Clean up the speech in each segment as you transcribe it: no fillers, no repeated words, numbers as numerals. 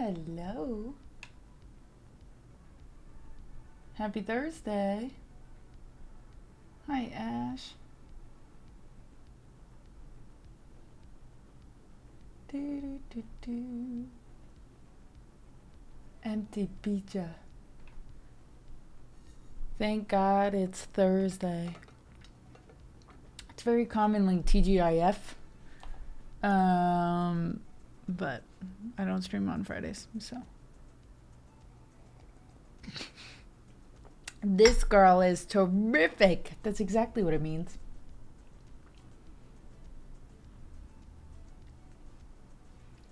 Hello. Happy Thursday. Hi, Ash. Do, do, do. Empty pizza. Thank God it's Thursday. It's very commonly TGIF. But I don't stream on Fridays, so. This girl is terrific. That's exactly what it means.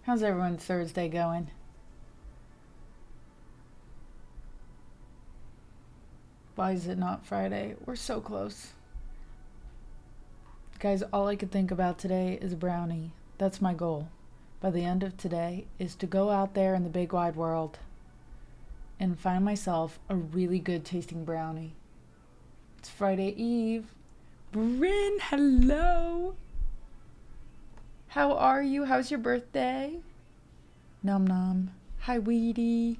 How's everyone's Thursday going? Why is it not Friday? We're so close. Guys, all I could think about today is a brownie. That's my goal. By the end of today is to go out there in the big wide world and find myself a really good tasting brownie. It's Friday Eve. Bryn, hello. How are you? How's your birthday? Nom nom. Hi, Weedy.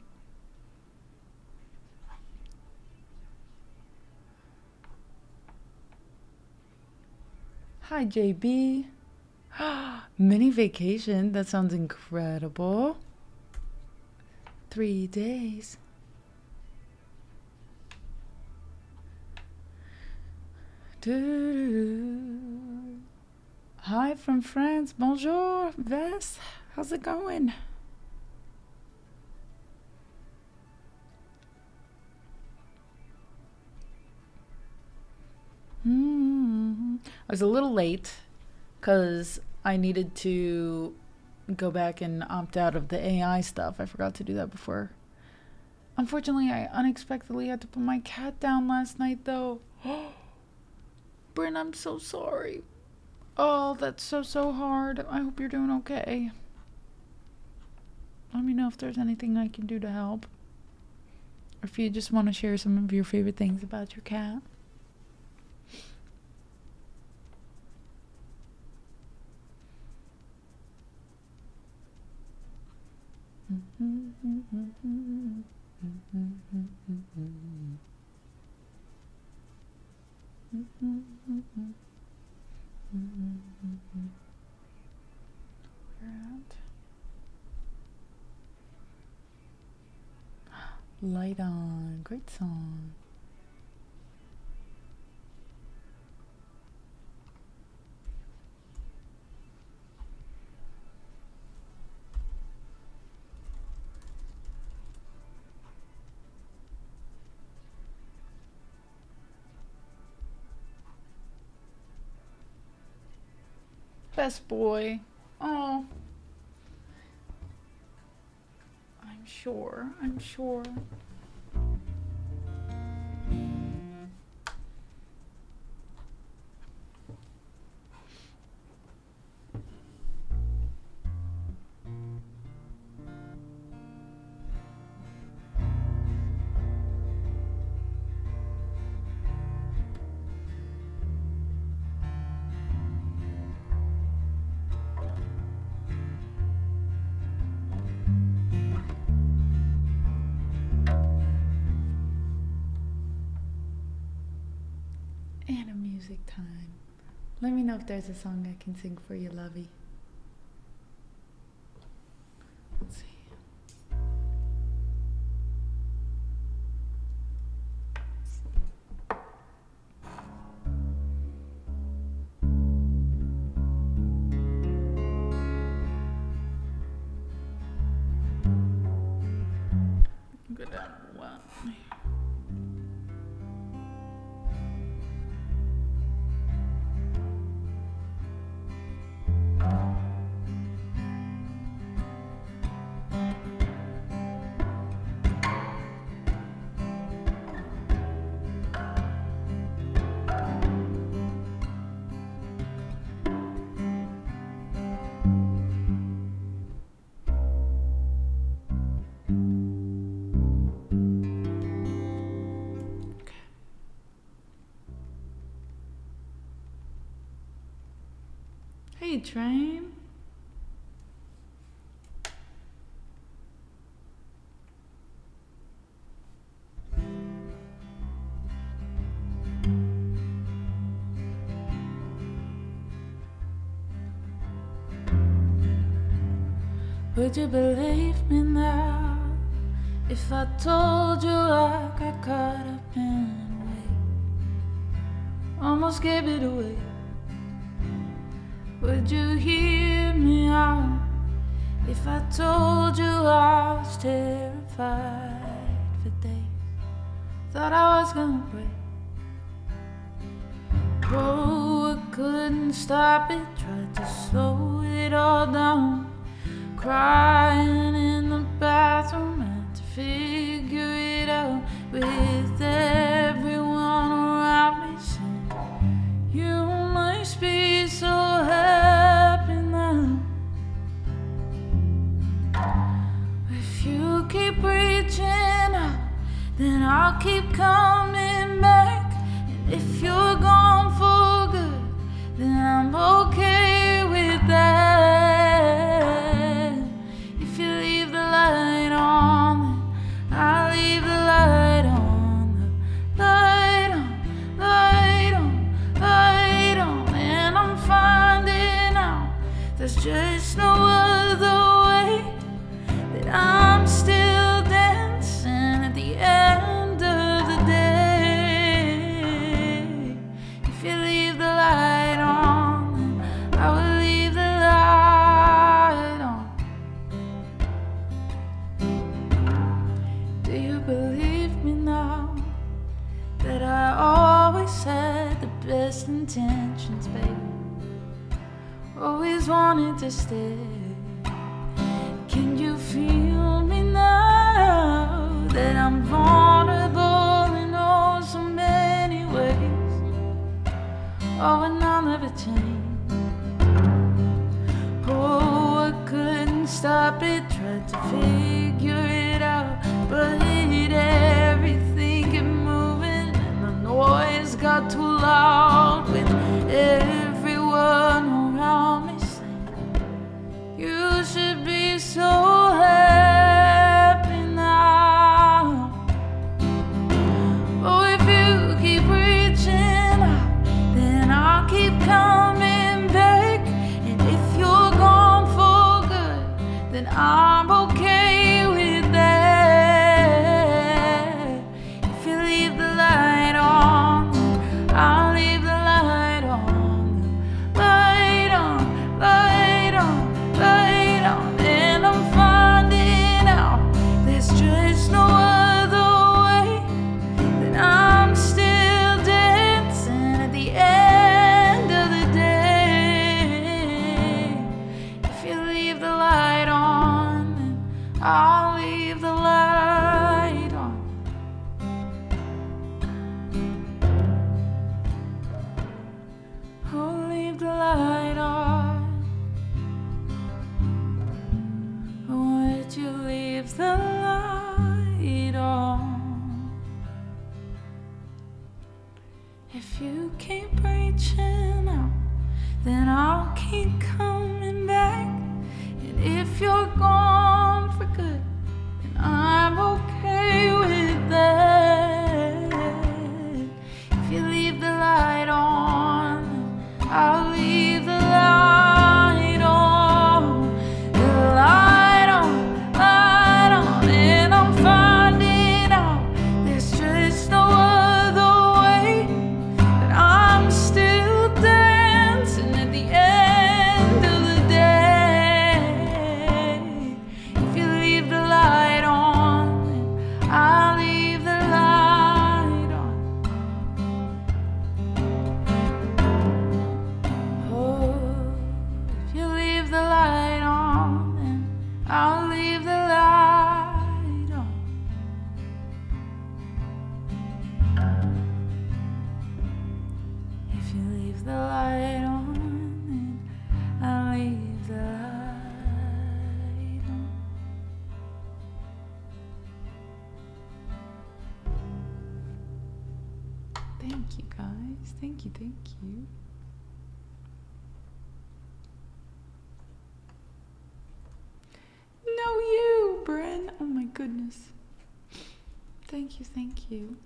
Hi, JB. Mini vacation. That sounds incredible. 3 days. Hi from France. Bonjour, Vess. How's it going? I was a little late because I needed to go back and opt out of the AI stuff. I forgot to do that before. Unfortunately, I unexpectedly had to put my cat down last night, though. Bryn, I'm so sorry. Oh, that's so hard. I hope you're doing okay. Let me know if there's anything I can do to help. Or if you just want to share some of your favorite things about your cat. Light On, great song. Best boy. Oh. I'm sure. And a music time. Let me know if there's a song I can sing for you, lovey. Let's see. Go down one. Hey, Train. Would you believe me now if I told you I got caught up in a way? Almost gave it away. Would you hear me out if I told you I was terrified for days? Thought I was gonna break. Oh, I couldn't stop it, tried to slow it all down. Crying in the bathroom, had to figure it out with everyone around me saying, you must be so happy now. If you keep reaching out, then I'll keep coming back. And if you're gone for good, then I'm okay with that. If you leave the light on, then I'll leave the light on. The light on, light on, light on. And I'm finding out there's just no other way, that I'm still dancing at the end of the day. If you leave the light on, then I will leave the light on. Do you believe me now that I always had the best intentions, baby? Always wanted to stay. Can you feel me now that I'm vulnerable in oh so many ways? Oh, and I'll never change. Oh, I couldn't stop it, tried to figure it out, but everything kept moving and the noise got too loud, with everyone around me saying, you should be so happy now. Oh, if you keep reaching out, then I'll keep coming back. And if you're gone for good, then I'm okay with that. If you leave the light on, I'll leave the light on. Light on, light on, light on. And I'm finding out there's just no other way, that I'm still dancing at the end of the day. If you leave the light on, then I'll leave the light on. I'll leave the light on. Would you leave the light on? If you keep reaching out, then I'll keep coming back. And if you're gone for good, then I'm okay with that. If you leave the light on, then I'll leave the light on. The light on, light on. And I'm finding out there's just no other way, that I'm still dancing at the end of the day. If you leave the light on, then I'll leave the light on. Oh, if you leave the light on, then I'll leave the light on. If you leave the light on, then I'll leave the light on. Thank you, guys. Thank you, thank you. No, you, Bren. Oh my goodness. Thank you, thank you.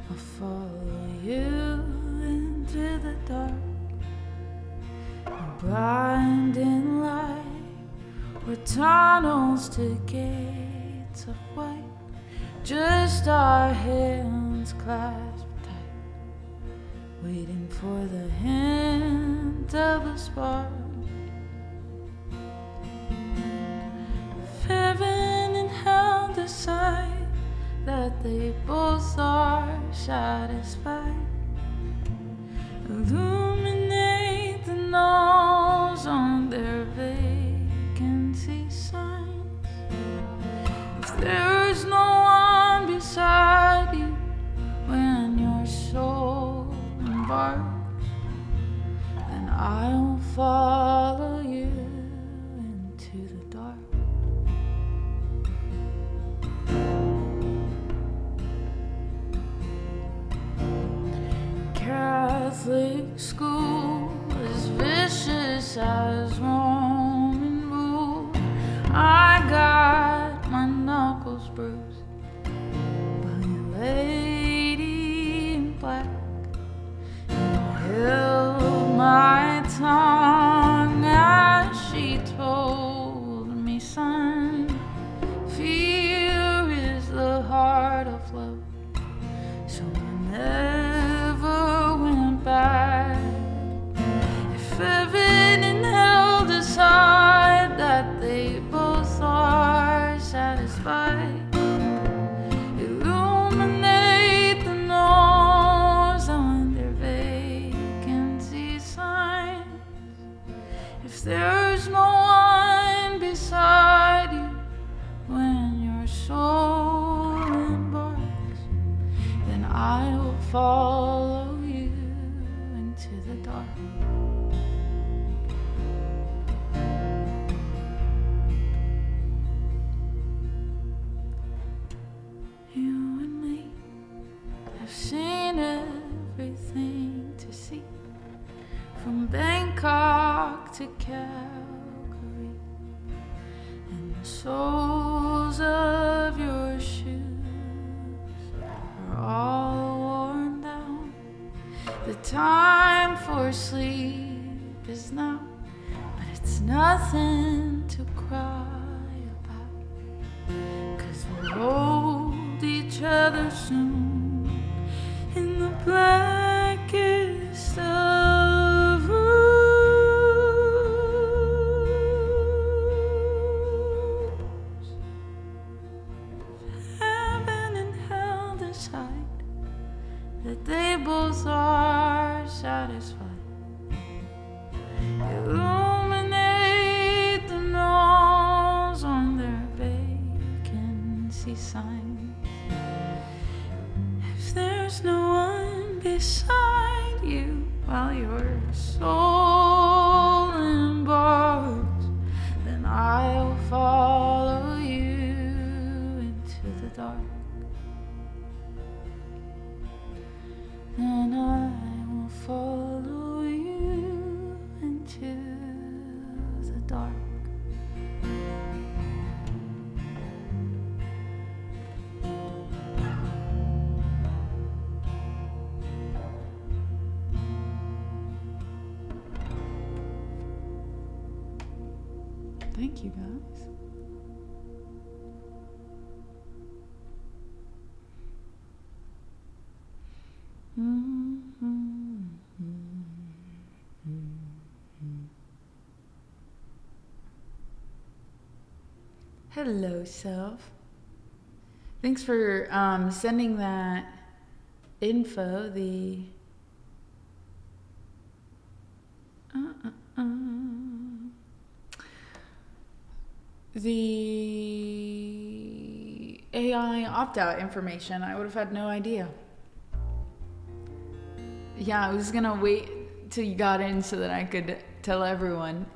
I'll follow you into the dark. A blinding light with tunnels to gates of white. Just our hands clasped tight, waiting for the hint of a spark. If heaven and hell decide that they both are satisfied, illuminate the nose on their vacancy signs. If there's no one beside you when your soul embarks, then I'll follow you into the dark. Catholic school as vicious as Roman rule. I got my knuckles bruised by a lady in black, and held my tongue as she told me, son, fear is the heart of love. So I never went back. If heaven and hell decide that they both are satisfied, illuminate the nose on their vacancy signs. If there's no one beside you when your soul embarks, then I will follow you into the dark. You and me have seen everything to see, from Bangkok to Calgary, and the soles of your shoes are all worn down. The time for sleep is now, but it's nothing to cry about, 'cause we'll hold each other soon in the blackest of rooms. Heaven and hell decide that they both are satisfied, illuminate the nose on their vacancy signs. If there's no one beside you while your soul embarks, then I'll follow you into the dark. And I will follow you into the dark. Thank you, guys. Hello, self. Thanks for sending that info. The AI opt-out information. I would have had no idea. Yeah, I was gonna wait till you got in so that I could tell everyone,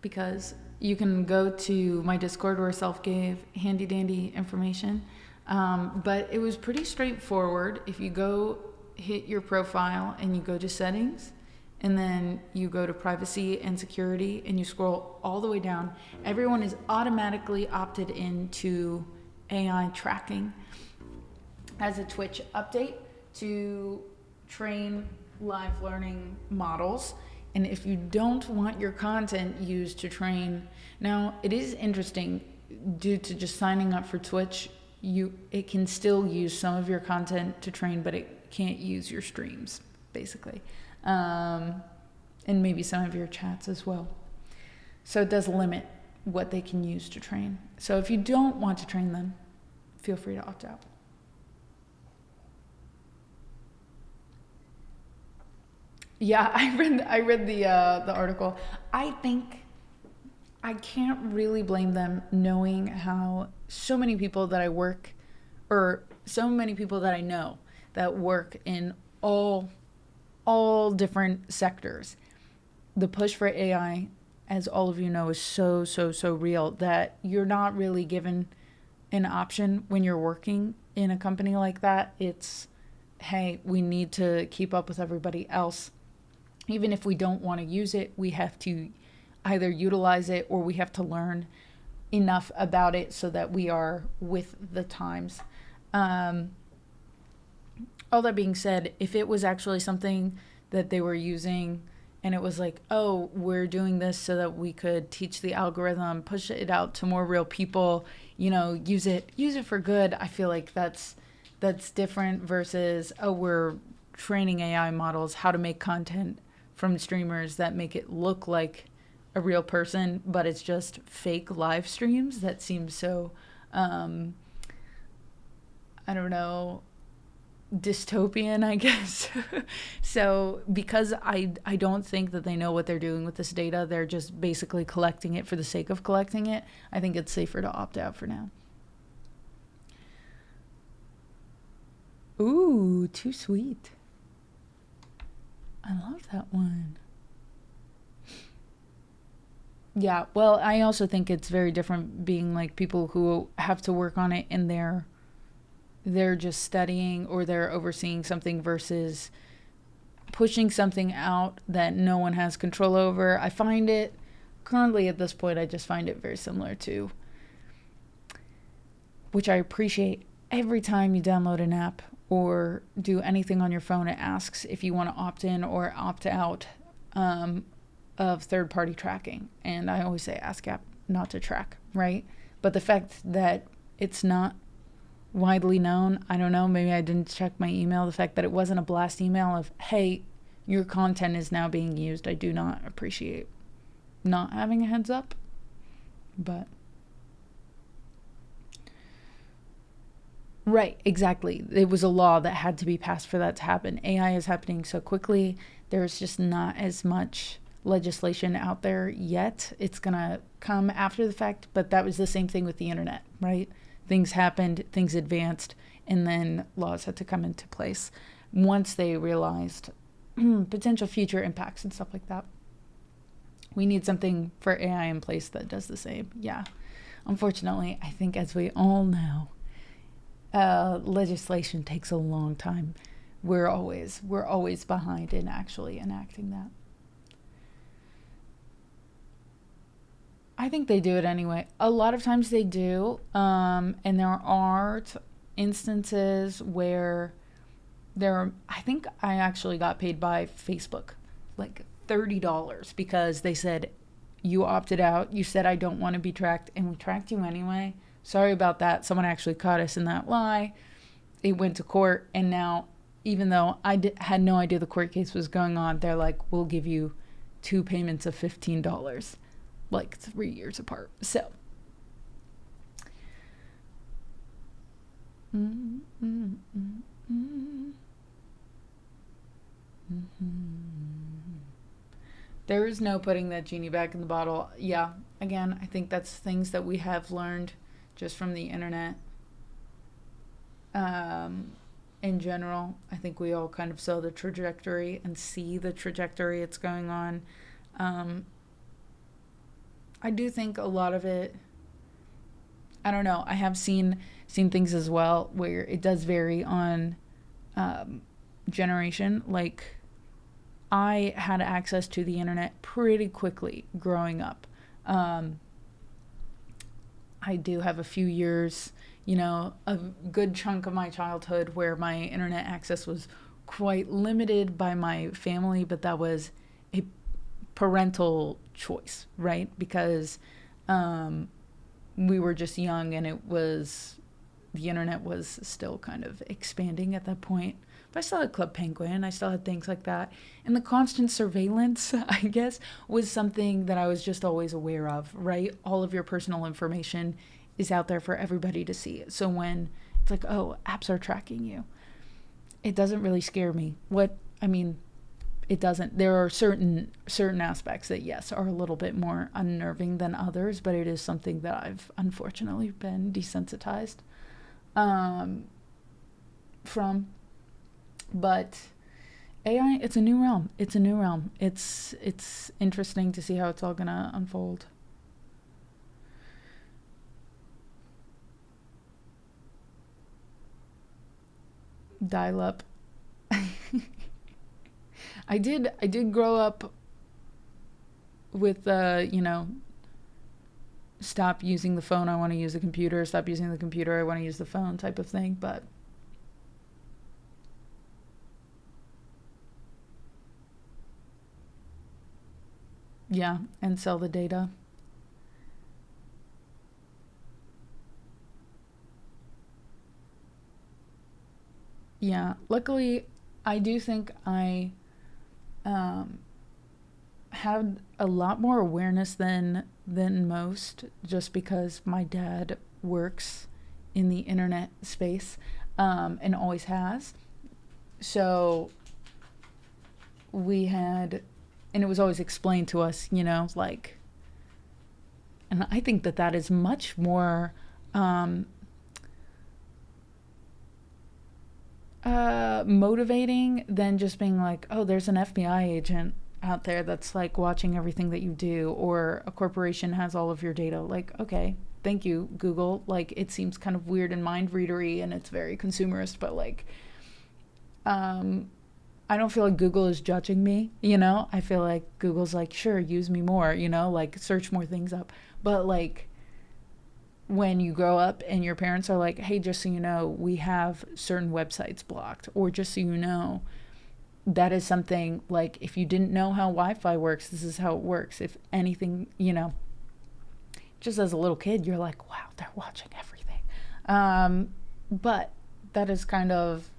because you can go to my Discord where Self gave handy dandy information, but it was pretty straightforward. If you go hit your profile and you go to settings, and then you go to privacy and security and you scroll all the way down, everyone is automatically opted into AI tracking. as a Twitch update to train live learning models. And if you don't want your content used to train, now it is interesting, due to just signing up for Twitch, it can still use some of your content to train, but it can't use your streams, basically. And maybe some of your chats as well. So it does limit what they can use to train. So if you don't want to train them, feel free to opt out. Yeah, I read the article. I think I can't really blame them, knowing how so many people that I work, or so many people that I know that work in all different sectors. The push for AI, as all of you know, is so real that you're not really given an option when you're working in a company like that. It's, hey, we need to keep up with everybody else. Even if we don't want to use it, we have to either utilize it, or we have to learn enough about it so that we are with the times. All that being said, if it was actually something that they were using and it was like, oh, we're doing this so that we could teach the algorithm, push it out to more real people, use it for good, I feel like that's different versus, oh, we're training AI models how to make content from streamers that make it look like a real person, but it's just fake live streams. That seems so, I don't know, dystopian, I guess. So because I don't think that they know what they're doing with this data, they're just basically collecting it for the sake of collecting it, I think it's safer to opt out for now. Ooh, too sweet. I love that one. Yeah, well, I also think it's very different being like people who have to work on it and they're just studying or they're overseeing something versus pushing something out that no one has control over. I find it currently at this point, I just find it very similar to, which I appreciate, every time you download an app or do anything on your phone, it asks if you want to opt in or opt out of third-party tracking. And I always say ask app not to track, right? But the fact that it's not widely known, I don't know, maybe I didn't check my email, the fact that it wasn't a blast email of, hey, your content is now being used, I do not appreciate not having a heads up. But right, exactly. It was a law that had to be passed for that to happen. AI is happening so quickly. There's just not as much legislation out there yet. It's going to come after the fact, but that was the same thing with the internet, right? Things happened, things advanced, and then laws had to come into place once they realized potential future impacts and stuff like that. We need something for AI in place that does the same. Yeah. Unfortunately, I think, as we all know, legislation takes a long time. We're always behind in actually enacting that. I think they do it anyway. A lot of times they do, and there are instances where I think I actually got paid by Facebook like $30 because they said, you opted out, you said I don't want to be tracked, and we tracked you anyway. Sorry about that. Someone actually caught us in that lie. It went to court, and now, even though I had no idea the court case was going on, they're like, we'll give you 2 payments of $15, like 3 years apart. So, there is no putting that genie back in the bottle. Yeah, again, I think that's things that we have learned just from the internet. In general, I think we all kind of saw the trajectory and see the trajectory it's going on. I do think a lot of it, I don't know, I have seen things as well where it does vary on generation. Like, I had access to the internet pretty quickly growing up. I do have a few years, a good chunk of my childhood where my internet access was quite limited by my family, but that was a parental choice, right? Because we were just young, and the internet was still kind of expanding at that point. But I still had Club Penguin, I still had things like that. And the constant surveillance, I guess, was something that I was just always aware of, right? All of your personal information is out there for everybody to see. So when it's like, oh, apps are tracking you, it doesn't really scare me. It doesn't. There are certain aspects that, yes, are a little bit more unnerving than others, but it is something that I've unfortunately been desensitized from. But AI, it's a new realm. It's interesting to see how it's all gonna unfold. Dial up. I did grow up with stop using the phone, I want to use the computer, stop using the computer, I want to use the phone type of thing. But yeah, and sell the data. Yeah, luckily I do think I um, had a lot more awareness than most, just because my dad works in the internet space, and always has. So we had, and it was always explained to us, like, and I think that is much more um, motivating than just being like, oh, there's an FBI agent out there that's like watching everything that you do, or a corporation has all of your data. Like, okay, thank you, Google. Like, it seems kind of weird and mind readery, and it's very consumerist, but like, um, I don't feel like Google is judging me, I feel like Google's like, sure, use me more, like search more things up. But like, when you grow up and your parents are like, hey, just so you know, we have certain websites blocked, or just so you know, that is something, like, if you didn't know how Wi-Fi works, this is how it works. If anything, just as a little kid, you're like, wow, they're watching everything. But that is kind of,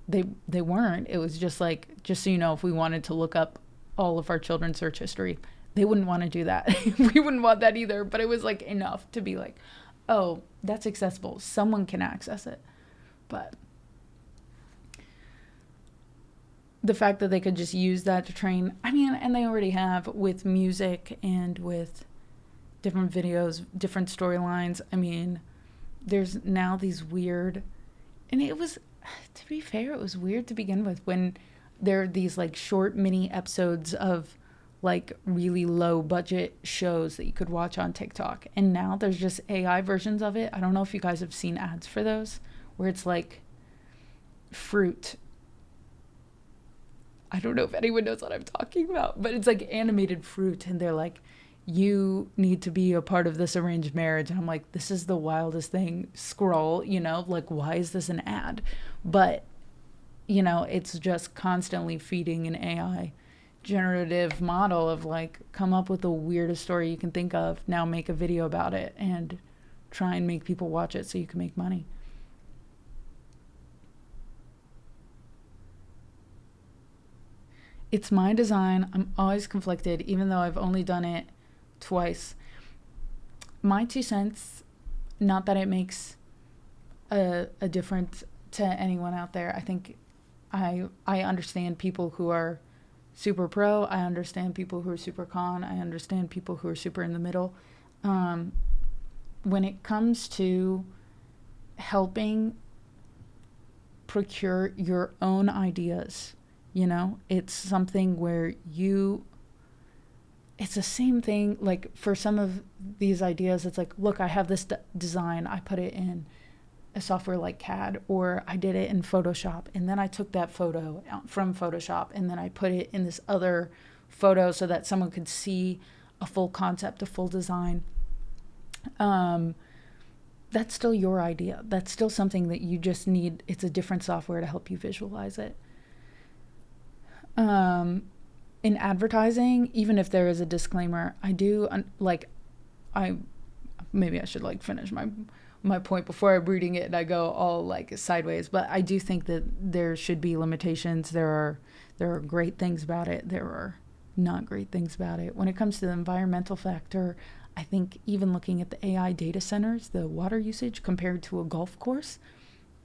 they weren't. It was just like, just so you know, if we wanted to look up all of our children's search history, they wouldn't want to do that. We wouldn't want that either. But it was like enough to be like, oh, that's accessible. Someone can access it. But the fact that they could just use that to train, and they already have with music and with different videos, different storylines. There's now these weird, and it was, to be fair, it was weird to begin with, when there are these like short mini episodes of like really low budget shows that you could watch on TikTok. And now there's just AI versions of it. I don't know if you guys have seen ads for those, where it's like fruit. I don't know if anyone knows what I'm talking about, but it's like animated fruit, and they're like, you need to be a part of this arranged marriage. And I'm like, this is the wildest thing. Scroll, like, why is this an ad? But, it's just constantly feeding an AI generative model of like, come up with the weirdest story you can think of, now make a video about it and try and make people watch it so you can make money. It's my design. I'm always conflicted, even though I've only done it twice. My 2 cents, not that it makes a difference to anyone out there. I think I understand people who are super pro. I understand people who are super con. I understand people who are super in the middle. When it comes to helping procure your own ideas, it's something where it's the same thing. Like, for some of these ideas, it's like, look, I have this design, I put it in a software like CAD, or I did it in Photoshop, and then I took that photo from Photoshop and then I put it in this other photo so that someone could see a full concept, a full design. that's still your idea. That's still something that you just need. It's a different software to help you visualize it. In advertising, even if there is a disclaimer, I do I maybe I should like finish my point before I'm reading it and I go all like sideways, but I do think that there should be limitations. There are great things about it. There are not great things about it. When it comes to the environmental factor, I think even looking at the AI data centers, the water usage compared to a golf course,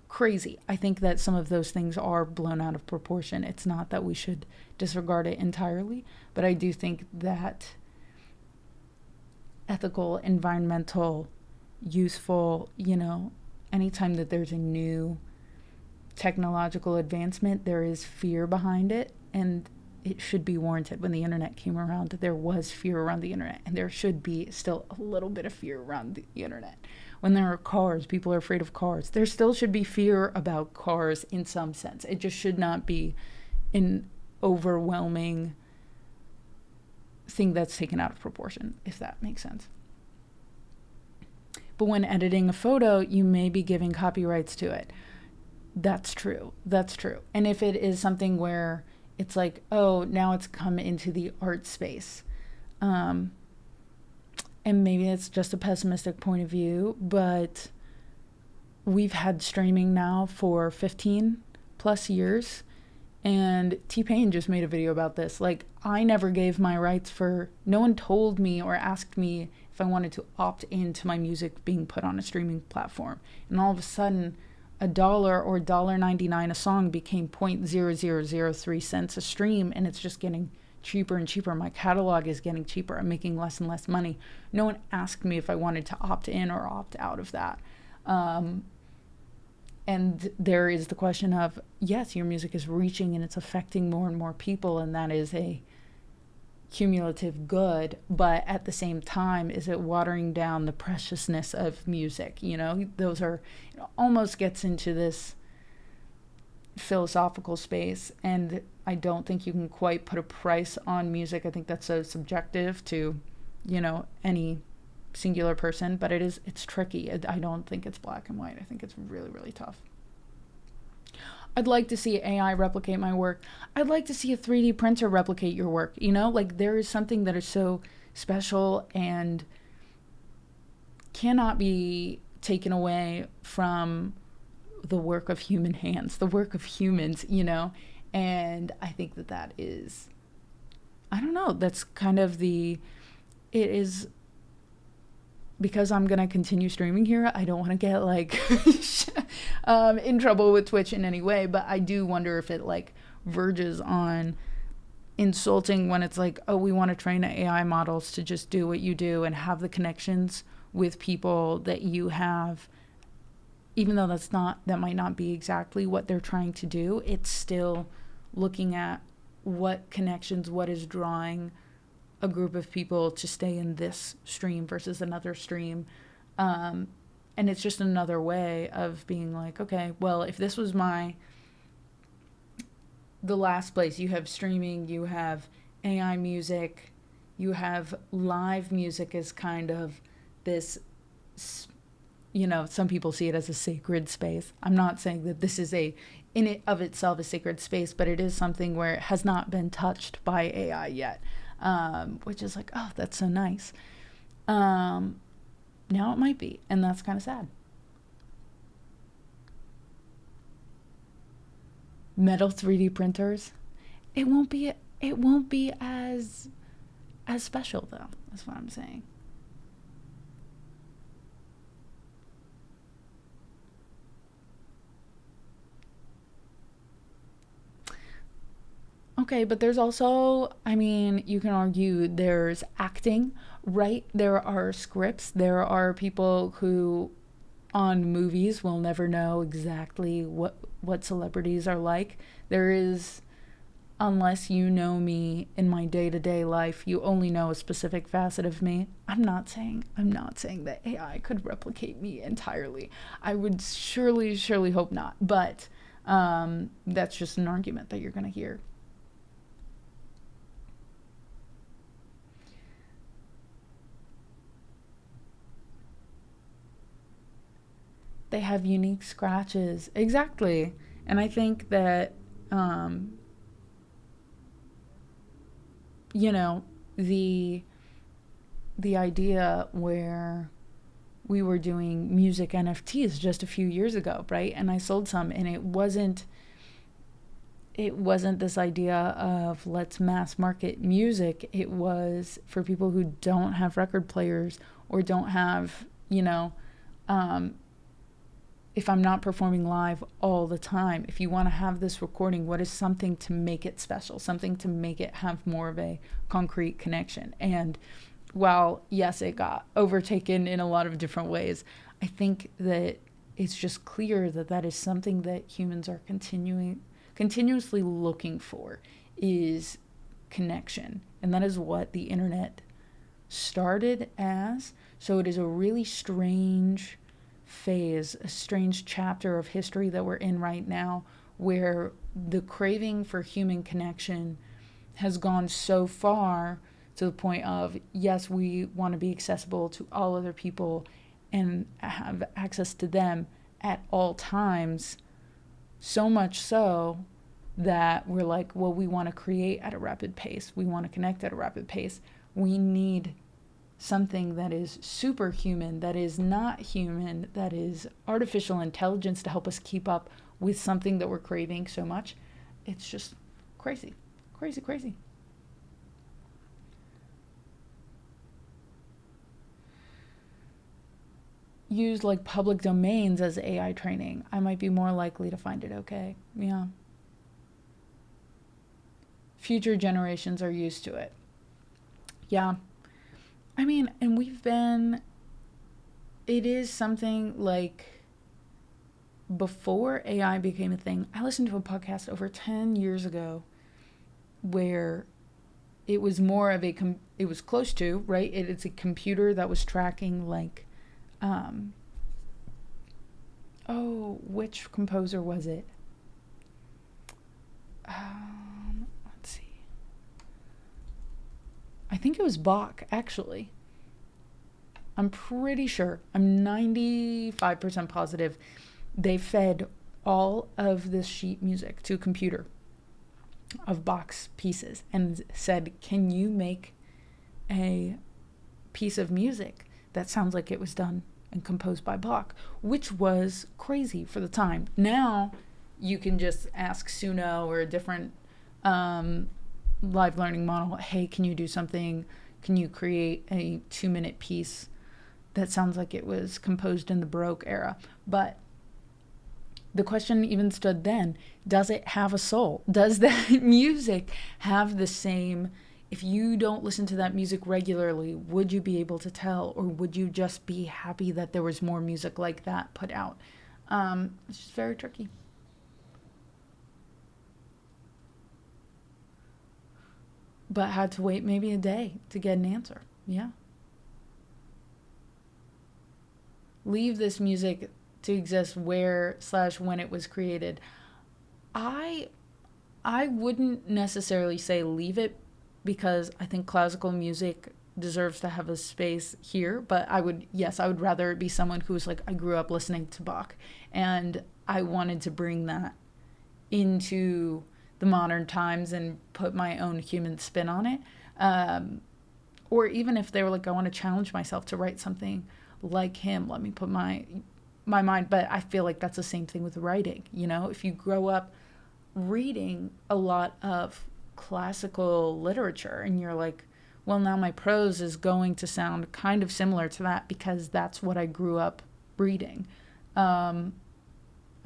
crazy. I think that some of those things are blown out of proportion. It's not that we should disregard it entirely, but I do think that ethical, environmental, useful, anytime that there's a new technological advancement, there is fear behind it, and it should be warranted. When the internet came around, there was fear around the internet, and there should be still a little bit of fear around the internet. When there are cars, people are afraid of cars. There still should be fear about cars in some sense. It just should not be an overwhelming thing that's taken out of proportion, if that makes sense. But when editing a photo, you may be giving copyrights to it. That's true. And if it is something where it's like, oh, now it's come into the art space, and maybe it's just a pessimistic point of view, but we've had streaming now for 15 plus years, and T-Pain just made a video about this. Like, I never gave my rights no one told me or asked me if I wanted to opt into my music being put on a streaming platform. And all of a sudden, $1 or $1.99 a song became 0.0003 cents a stream, and it's just getting cheaper and cheaper. My catalog is getting cheaper. I'm making less and less money. No one asked me if I wanted to opt in or opt out of that. And there is the question of, yes, your music is reaching and it's affecting more and more people, and that is a cumulative good, but at the same time, is it watering down the preciousness of music? Those are, almost gets into this philosophical space, and I don't think you can quite put a price on music. I think that's so subjective to, any singular person, but it's tricky. I don't think it's black and white. I think it's really, really tough. I'd like to see AI replicate my work. I'd like to see a 3D printer replicate your work. There is something that is so special and cannot be taken away from the work of human hands, the work of humans, and I think that is, I don't know, that's kind of it is, because I'm going to continue streaming here, I don't want to get in trouble with Twitch in any way, but I do wonder if it verges on insulting when it's like, oh, we want to train AI models to just do what you do and have the connections with people that you have, even though that might not be exactly what they're trying to do. It's still looking at what connections, what is drawing a group of people to stay in this stream versus another stream. And it's just another way of being like, okay, well, if this was the last place, you have streaming, you have AI music, you have live music as kind of this, some people see it as a sacred space. I'm not saying that this is in it of itself a sacred space, but it is something where it has not been touched by AI yet. Which is like, oh, that's so nice. Now it might be, and that's kind of sad. Metal 3D printers, it won't be as special though. That's what I'm saying. Okay, but there's also, you can argue there's acting, right? There are scripts. There are people who on movies will never know exactly what celebrities are like. There is, unless you know me in my day-to-day life, you only know a specific facet of me. I'm not saying that AI could replicate me entirely. I would surely hope not. But that's just an argument that you're going to hear. They have unique scratches. Exactly. And I think that, you know, the idea where we were doing music NFTs just a few years ago, right? And I sold some, and it wasn't this idea of let's mass market music. It was for people who don't have record players or don't have, if I'm not performing live all the time, if you want to have this recording, what is something to make it special, something to make it have more of a concrete connection? And while, yes, it got overtaken in a lot of different ways, I think that it's just clear that that is something that humans are continuously looking for, is connection. And that is what the internet started as. So it is a really strange phase, a strange chapter of history that we're in right now, where the craving for human connection has gone so far to the point of, yes, we want to be accessible to all other people and have access to them at all times, so much so that we're like, well, we want to create at a rapid pace. We want to connect at a rapid pace. We need something that is superhuman, that is not human, that is artificial intelligence to help us keep up with something that we're craving so much. It's just crazy, crazy, crazy. Use like public domains as AI training. I might be more likely to find it okay. Yeah. Future generations are used to it. Yeah. I mean, and it is something like, before AI became a thing, I listened to a podcast over 10 years ago where it was more of it was close to, right? It's a computer that was tracking like, which composer was it? Let's see. I think it was Bach, actually. I'm pretty sure. I'm 95% positive they fed all of this sheet music to a computer of Bach's pieces and said, can you make a piece of music that sounds like it was done and composed by Bach, which was crazy for the time. Now you can just ask Suno or a different live learning model, hey, can you do something? Can you create a 2-minute piece that sounds like it was composed in the Baroque era? But the question even stood then, does it have a soul? Does that music have the same, if you don't listen to that music regularly, would you be able to tell, or would you just be happy that there was more music like that put out? It's just very tricky. But had to wait maybe a day to get an answer. Yeah. Leave this music to exist where/when it was created. I wouldn't necessarily say leave it, because I think classical music deserves to have a space here, but I would rather it be someone who's like, I grew up listening to Bach and I wanted to bring that into the modern times and put my own human spin on it. Or even if they were like, I want to challenge myself to write something like him, let me put my mind. But I feel like that's the same thing with writing. If you grow up reading a lot of classical literature and you're like, well, now my prose is going to sound kind of similar to that because that's what I grew up reading. I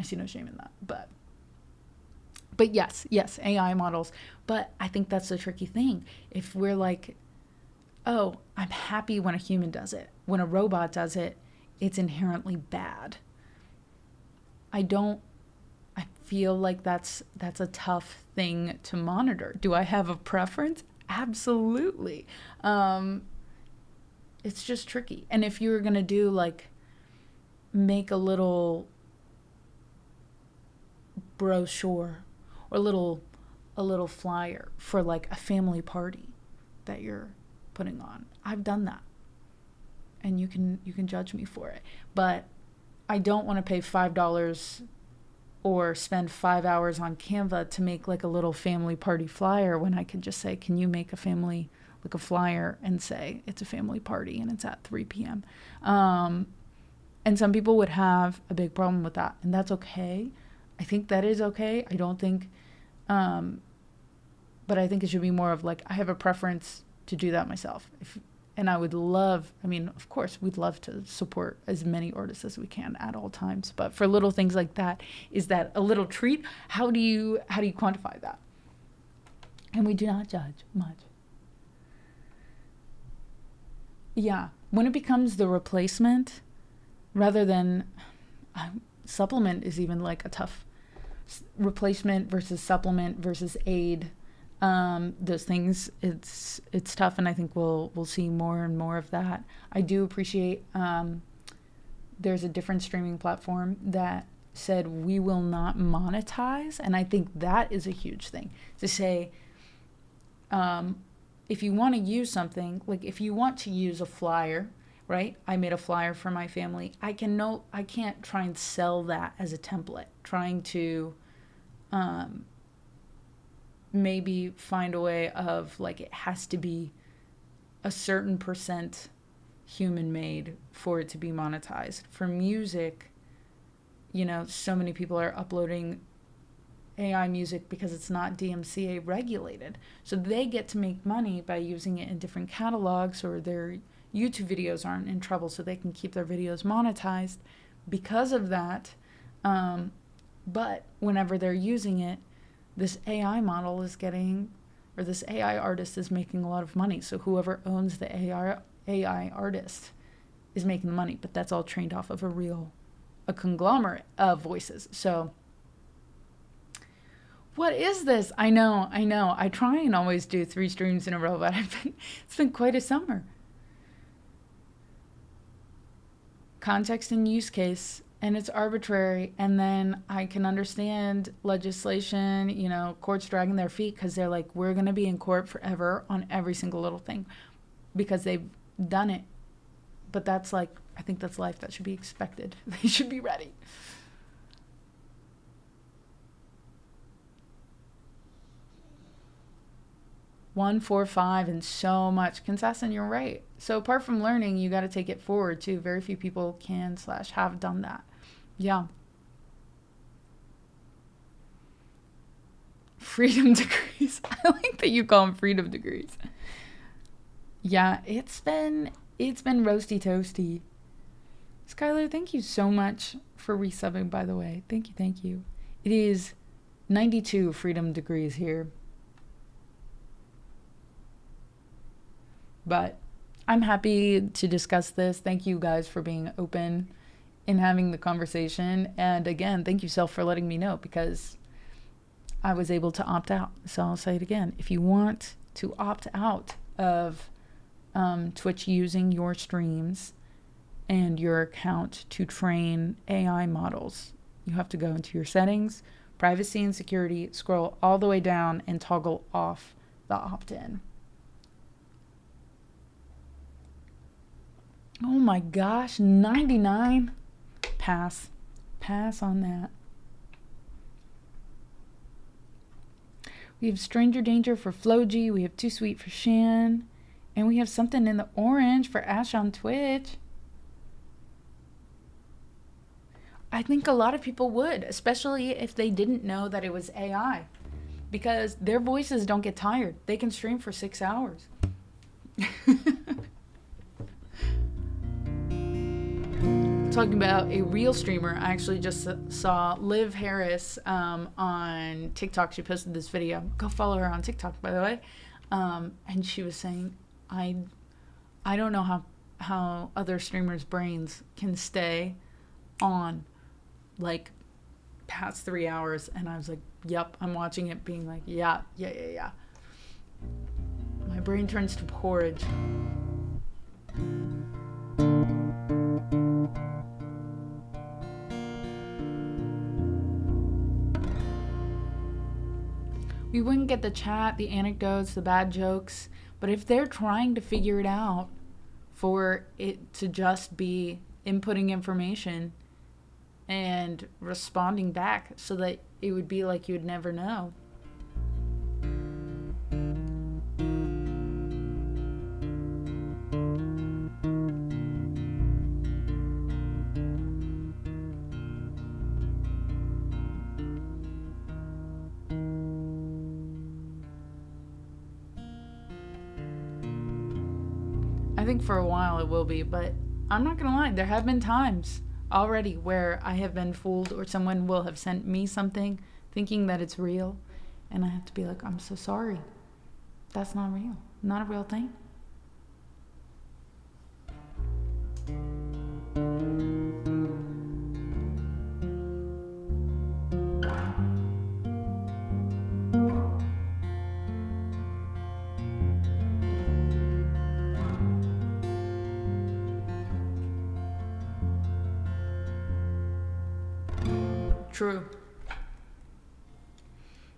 see no shame in that. But yes, AI models. But I think that's the tricky thing. If we're like, oh, I'm happy when a human does it. When a robot does it, it's inherently bad. I feel like that's a tough thing to monitor. Do I have a preference? Absolutely. It's just tricky. And if you were going to do like, make a little brochure or a little flyer for like a family party that you're putting on, I've done that. And you can judge me for it. But I don't want to pay $5 or spend 5 hours on Canva to make like a little family party flyer when I could just say, can you make a family, like a flyer, and say it's a family party and it's at 3 p.m. And some people would have a big problem with that, and that's okay. I think that is okay. I don't think, but I think it should be more of like, I have a preference to do that myself. And I would love, I mean, of course, we'd love to support as many artists as we can at all times. But for little things like that, is that a little treat? How do you quantify that? And we do not judge much. Yeah, when it becomes the replacement rather than supplement is even like a tough replacement versus supplement versus aid. Those things, it's tough, and I think we'll see more and more of that. I do appreciate there's a different streaming platform that said we will not monetize, and I think that is a huge thing to say. If you want to use something, like if you want to use a flyer, right? I made a flyer for my family. I can't try and sell that as a template. Trying to maybe find a way of like it has to be a certain percent human made for it to be monetized. For music, so many people are uploading AI music because it's not DMCA regulated. So they get to make money by using it in different catalogs, or their YouTube videos aren't in trouble, so they can keep their videos monetized because of that. But whenever they're using it, this AI model is getting, or this AI artist is making a lot of money. So whoever owns the AI artist is making the money, but that's all trained off of a conglomerate of voices. So what is this? I know. I try and always do 3 streams in a row, but it's been quite a summer. Context and use case. And it's arbitrary, and then I can understand legislation, courts dragging their feet because they're like, we're going to be in court forever on every single little thing because they've done it. But that's I think that's life. That should be expected. They should be ready. One, 4, 5, and so much. Consistent, you're right. So apart from learning, you got to take it forward too. Very few people can / have done that. Yeah. Freedom degrees. I like that you call them freedom degrees. Yeah, it's been roasty toasty. Skylar, thank you so much for resubbing, by the way. Thank you. It is 92 freedom degrees here. But I'm happy to discuss this. Thank you guys for being open and having the conversation. And again, thank you, Self, for letting me know, because I was able to opt out. So I'll say it again. If you want to opt out of Twitch using your streams and your account to train AI models, you have to go into your settings, privacy and security, scroll all the way down and toggle off the opt-in. Oh my gosh, 99. Pass on that. We have Stranger Danger for Floji. We have Too Sweet for Shan. And we have something in the orange for Ash on Twitch. I think a lot of people would, especially if they didn't know that it was AI. Because their voices don't get tired. They can stream for 6 hours. Talking about a real streamer, I actually just saw Liv Harris on TikTok. She posted this video. Go follow her on TikTok, by the way. And she was saying, I don't know how other streamers' brains can stay on like past 3 hours. And I was like, yep, I'm watching it being like, yeah. My brain turns to porridge. We wouldn't get the chat, the anecdotes, the bad jokes, but if they're trying to figure it out for it to just be inputting information and responding back so that it would be like you would never know. I think for a while it will be, but I'm not gonna lie, there have been times already where I have been fooled, or someone will have sent me something thinking that it's real, and I have to be like, I'm so sorry. That's not real. Not a real thing. True.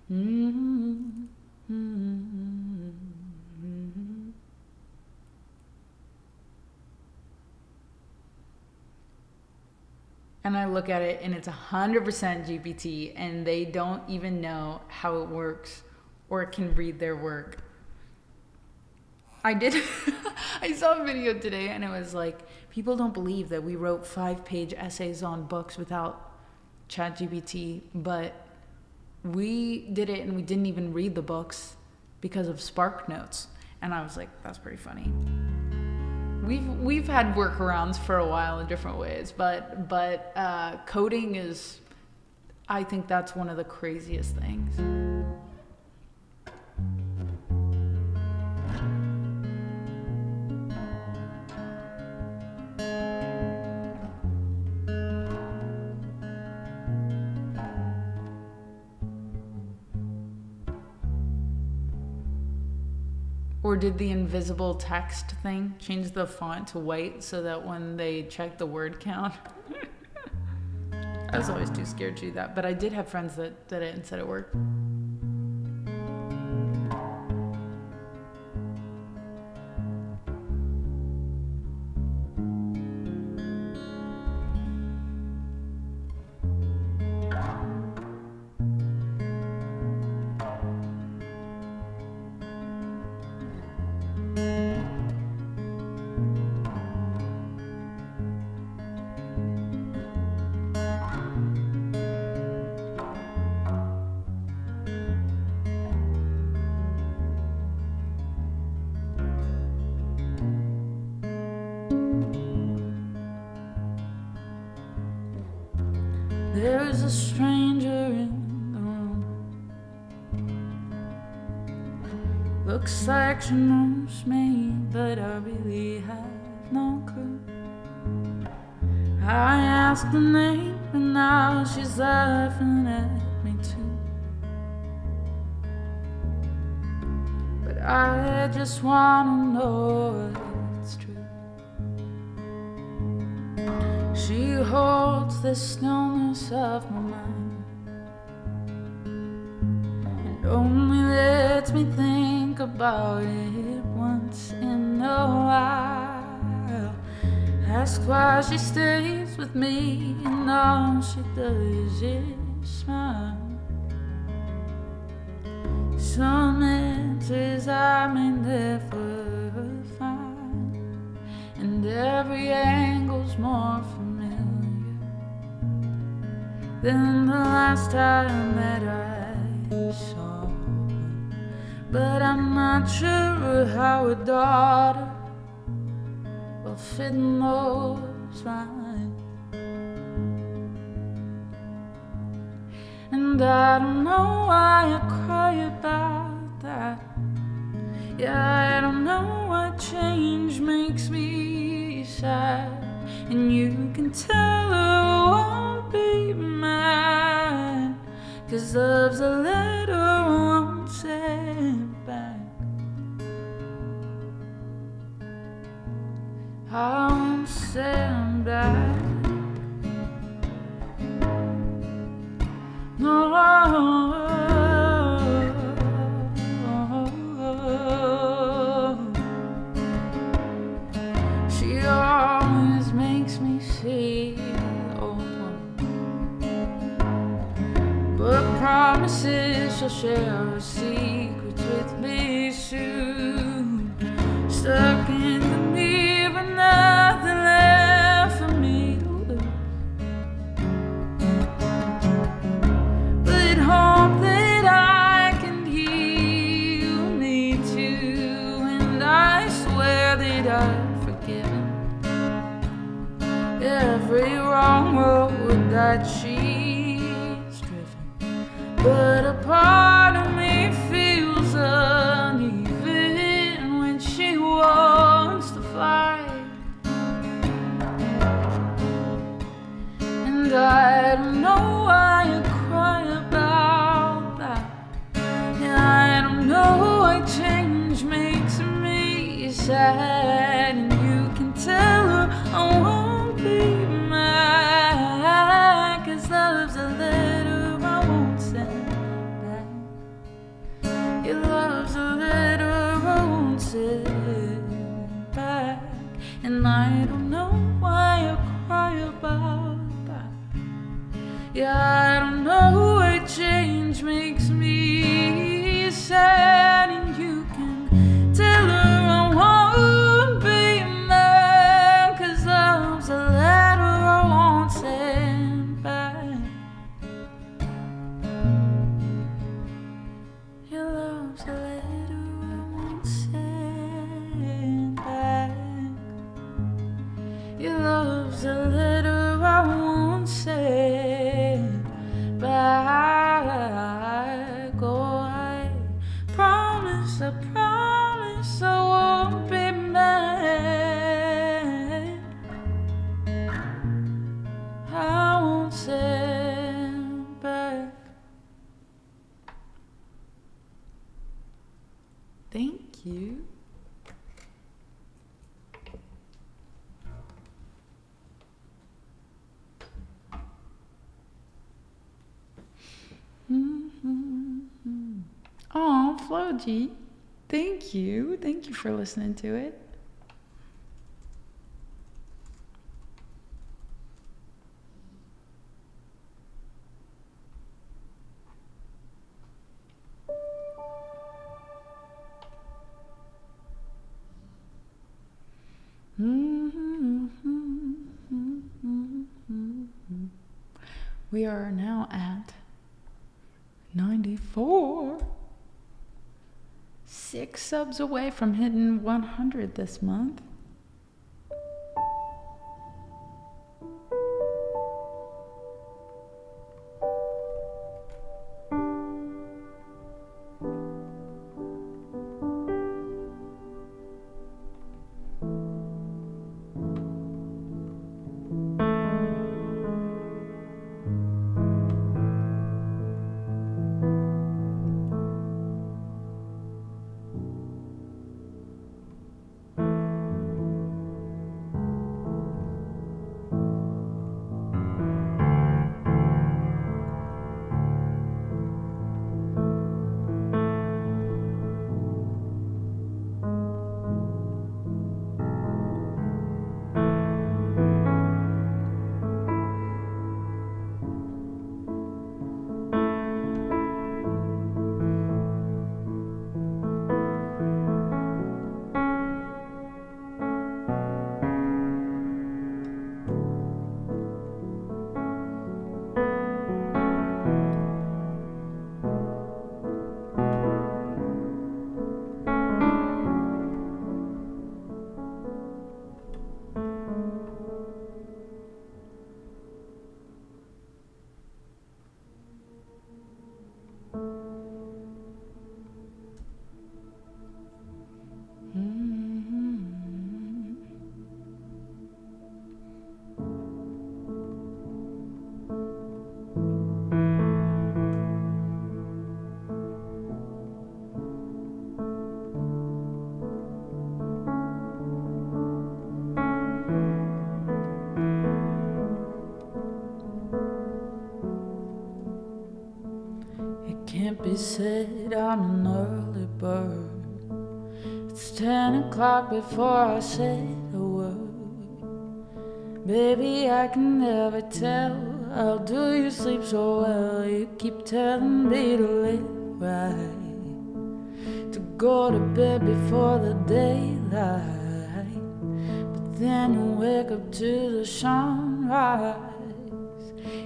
And I look at it and it's 100% GPT, and they don't even know how it works or can read their work. I saw a video today and it was like, people don't believe that we wrote 5-page essays on books without ChatGPT, but we did it and we didn't even read the books because of Spark Notes. And I was like, that's pretty funny. We've had workarounds for a while in different ways, but coding is, I think that's one of the craziest things. Or did the invisible text thing change the font to white so that when they check the word count? I was always too scared to do that, but I did have friends that did it and said it worked. There's a stranger in the room. Looks like she knows me, but I really have no clue. I asked her name and now she's laughing at me too. But I just wanna know if it's true. She holds the stillness of my mind and only lets me think about it once in a while. Ask why she stays with me and all she does is smile. Some answers I may never find, and every angle's more familiar than the last time that I saw her. But I'm not sure how a daughter will fit in those lines, and I don't know why I cry about that. Yeah, I don't know what change makes me sad, and you can tell her I won't be mad, 'cause love's a letter I won't send back. I won't send back. No. She always makes me feel open. But promises she'll share her secrets with me soon. Stuck in the mirror, but nothing left for me to lose. But hope that I can heal me too, and I swear that I've forgiven every wrong road that she's driven. But a part of me feels uneven when she wants to fly, and I don't know why I cry about that. Yeah, I don't know why change makes me sad, and you can tell her I won't be mad, 'cause love's a letter I won't send back. Your love's a letter I won't send back, and I don't know why I cry about that. Yeah, I don't know why change makes me sad, and you can tell her I won't be mad, 'cause love's a letter I won't send back. Your love's a letter I won't send back. Your love's a letter I won't send back. Oh, I promise I won't be mad. I won't send back. Thank you. Oh, Floji, thank you. Thank you for listening to it. We are now at 94. 6 subs away from hitting 100 this month. Can't be said I'm an early bird. It's 10 o'clock before I say a word. Baby, I can never tell How do you sleep so well? You keep telling me to live right, to go to bed before the daylight, but then you wake up to the sunrise.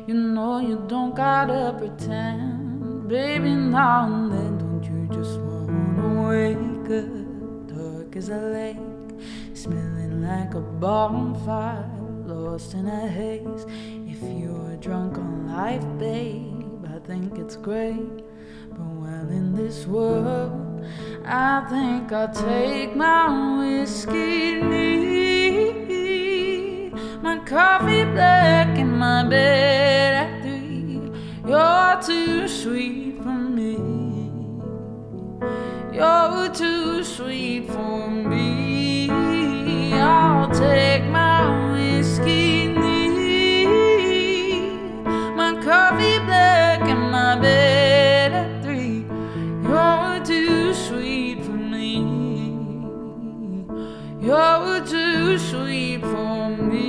You know you don't gotta pretend, baby, now and then. Don't you just wanna wake up dark as a lake, smelling like a bonfire, lost in a haze? If you're drunk on life, babe, I think it's great. But while in this world, I think I'll take my whiskey neat, my coffee black in my bed at 3. You're too sweet for me. You're too sweet for me. I'll take my whiskey neat, my coffee black in my bed at 3. You're too sweet for me. You're too sweet for me.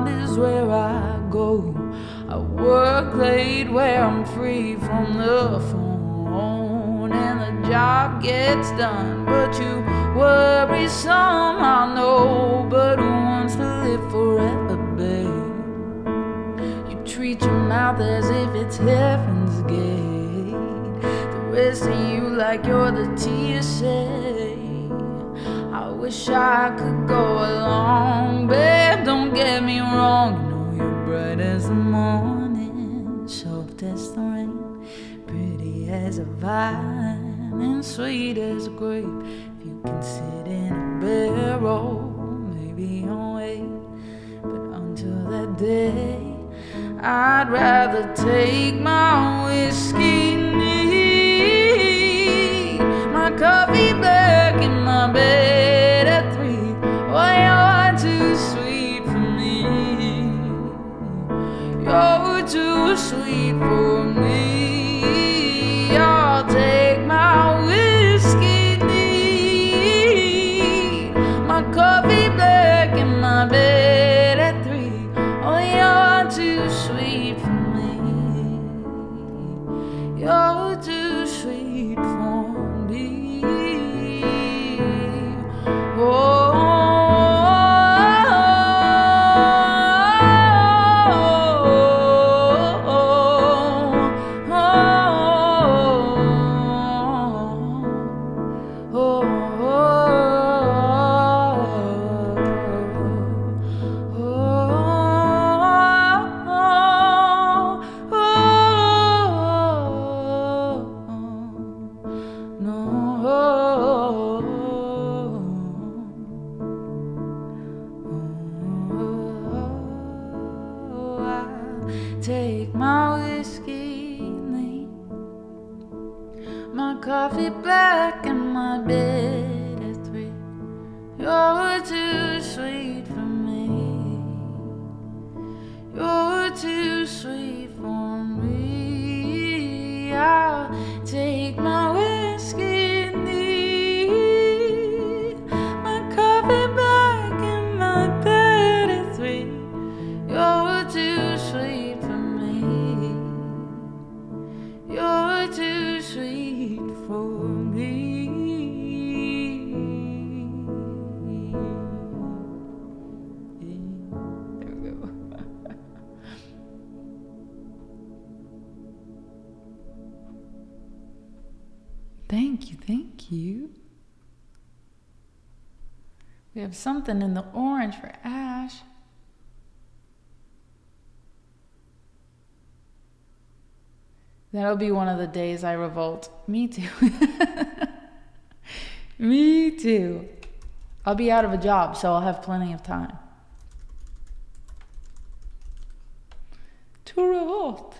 Is where I go. I work late where I'm free from the phone, and the job gets done. But you worry some, I know. But who wants to live forever, babe? You treat your mouth as if it's heaven's gate. The rest of you like you're the TSA. I wish I could go along, babe, don't get me wrong. You know you're bright as the morning, soft as the rain, pretty as a vine, and sweet as a grape. If you can sit in a barrel, maybe I'll wait. But until that day, I'd rather take my whiskey neat, my coffee black in my bed at 3. Oh, you're too sweet for me. You're too sweet for me. I'll take my whiskey neat, my coffee black in my bed at 3. Oh, you're too sweet for me. You're too sweet for me. Oh. Take my whiskey neat, my coffee black in my bed at 3. You're too sweet for me. You're too sweet for me. I'll take my whiskey neat, my coffee black in my bed at 3. You're too sweet for me. You're too sweet for me. There we go. Thank you, thank you. We have something in the orange for Ash. That'll be one of the days I revolt. Me too. Me too. I'll be out of a job, so I'll have plenty of time to revolt.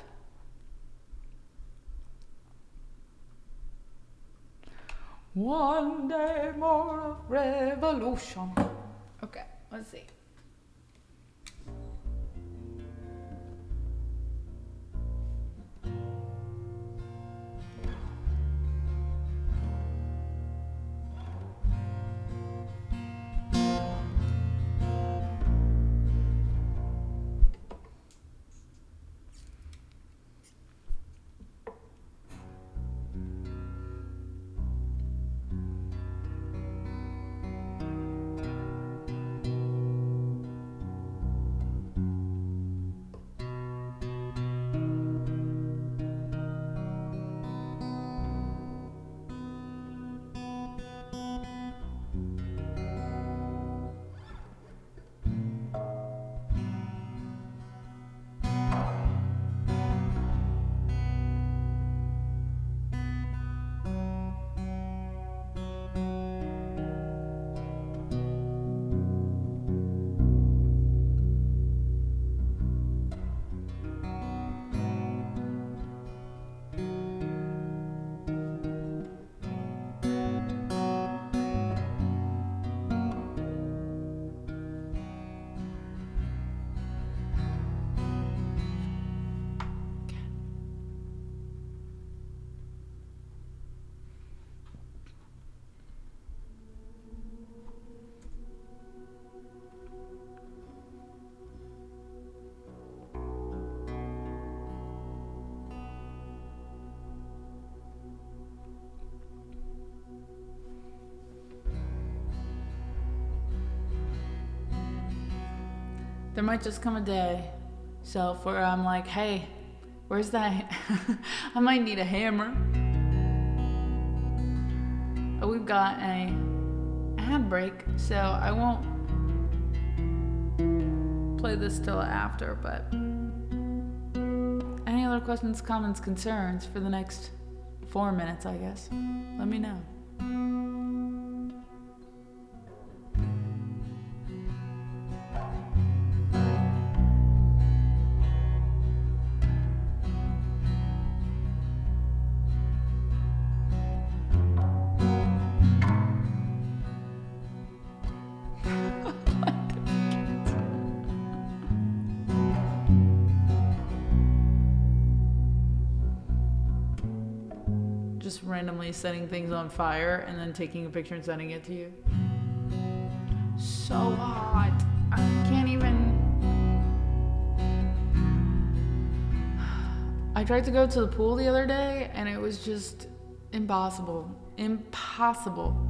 One day more of revolution. Okay, let's see. There might just come a day, self, where I'm like, hey, where's that? I might need a hammer. Oh, we've got a ad break, so I won't play this till after, but any other questions, comments, concerns for the next 4 minutes, I guess, let me know. Just randomly setting things on fire and then taking a picture and sending it to you. So hot. I can't even. I tried to go to the pool the other day and it was just impossible. Impossible.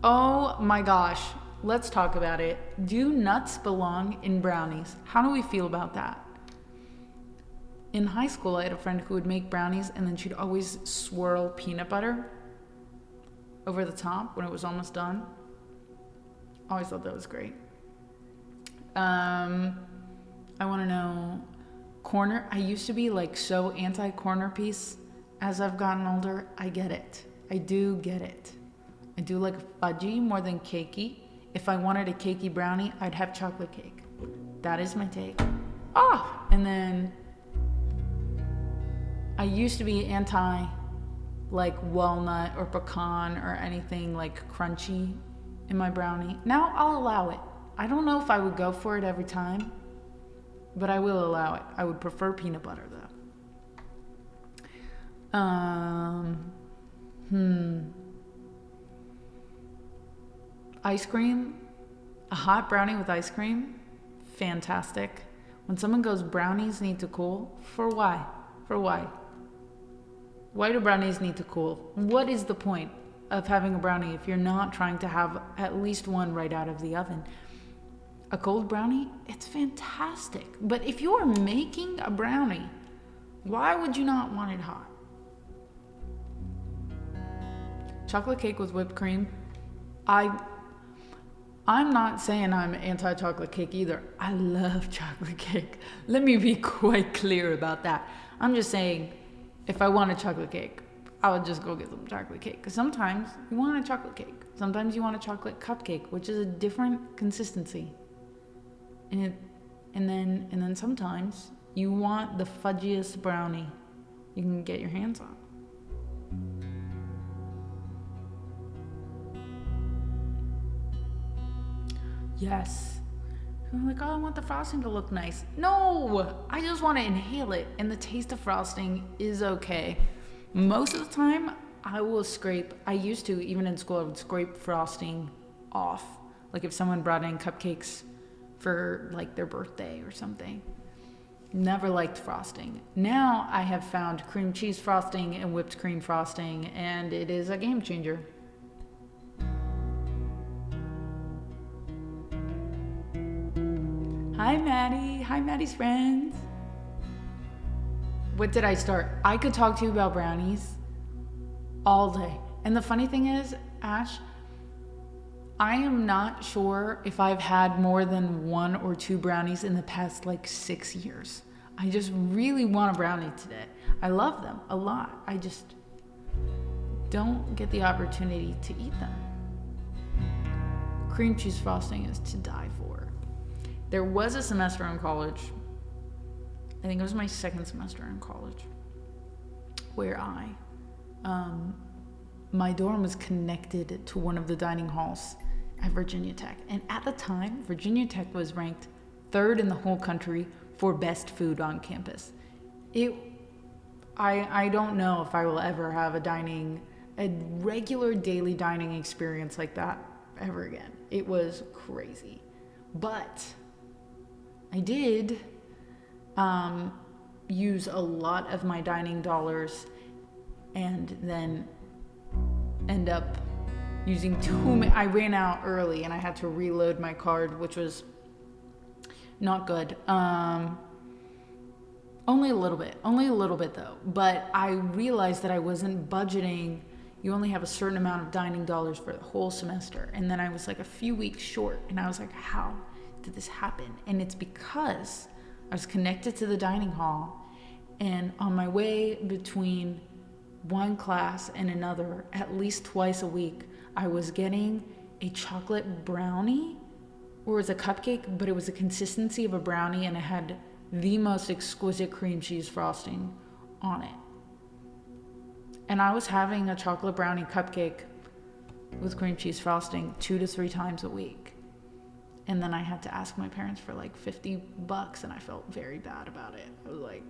Oh my gosh, let's talk about it. Do nuts belong in brownies? How do we feel about that? In high school, I had a friend who would make brownies and then she'd always swirl peanut butter over the top when it was almost done. Always thought that was great. I want to know, corner, I used to be like so anti-corner piece. As I've gotten older, I get it. I do get it. I do like fudgy more than cakey. If I wanted a cakey brownie, I'd have chocolate cake. That is my take. And then I used to be anti like walnut or pecan or anything like crunchy in my brownie. Now I'll allow it. I don't know if I would go for it every time, but I will allow it. I would prefer peanut butter though. Ice cream, a hot brownie with ice cream, fantastic. When someone goes, brownies need to cool, for why? For why? Why do brownies need to cool? What is the point of having a brownie if you're not trying to have at least one right out of the oven? A cold brownie, it's fantastic. But if you are making a brownie, why would you not want it hot? Chocolate cake with whipped cream, I'm not saying I'm anti-chocolate cake either. I love chocolate cake. Let me be quite clear about that. I'm just saying, if I want a chocolate cake, I would just go get some chocolate cake. Because sometimes you want a chocolate cake. Sometimes you want a chocolate cupcake, which is a different consistency. And then sometimes you want the fudgiest brownie you can get your hands on. Yes. I'm like, oh, I want the frosting to look nice. No, I just want to inhale it. And the taste of frosting is okay. Most of the time, I used to, even in school, I would scrape frosting off. Like if someone brought in cupcakes for like their birthday or something. Never liked frosting. Now I have found cream cheese frosting and whipped cream frosting, and it is a game changer. Hi, Maddie. Hi, Maddie's friends. What did I start? I could talk to you about brownies all day. And the funny thing is, Ash, I am not sure if I've had more than 1 or 2 brownies in the past like 6 years. I just really want a brownie today. I love them a lot. I just don't get the opportunity to eat them. Cream cheese frosting is to die for. There was a semester in college, I think it was my second semester in college, where my dorm was connected to one of the dining halls at Virginia Tech. And at the time, Virginia Tech was ranked 3rd in the whole country for best food on campus. I don't know if I will ever have a regular daily dining experience like that ever again. It was crazy. But I did use a lot of my dining dollars and then end up using too many. I ran out early and I had to reload my card, which was not good. Only a little bit though. But I realized that I wasn't budgeting. You only have a certain amount of dining dollars for the whole semester. And then I was like a few weeks short, and I was like, how did this happen? And it's because I was connected to the dining hall, and on my way between one class and another, at least twice a week, I was getting a chocolate brownie, or it was a cupcake, but it was the consistency of a brownie, and it had the most exquisite cream cheese frosting on it. And I was having a chocolate brownie cupcake with cream cheese frosting 2 to 3 times a week. And then I had to ask my parents for like $50, and I felt very bad about it. I was like,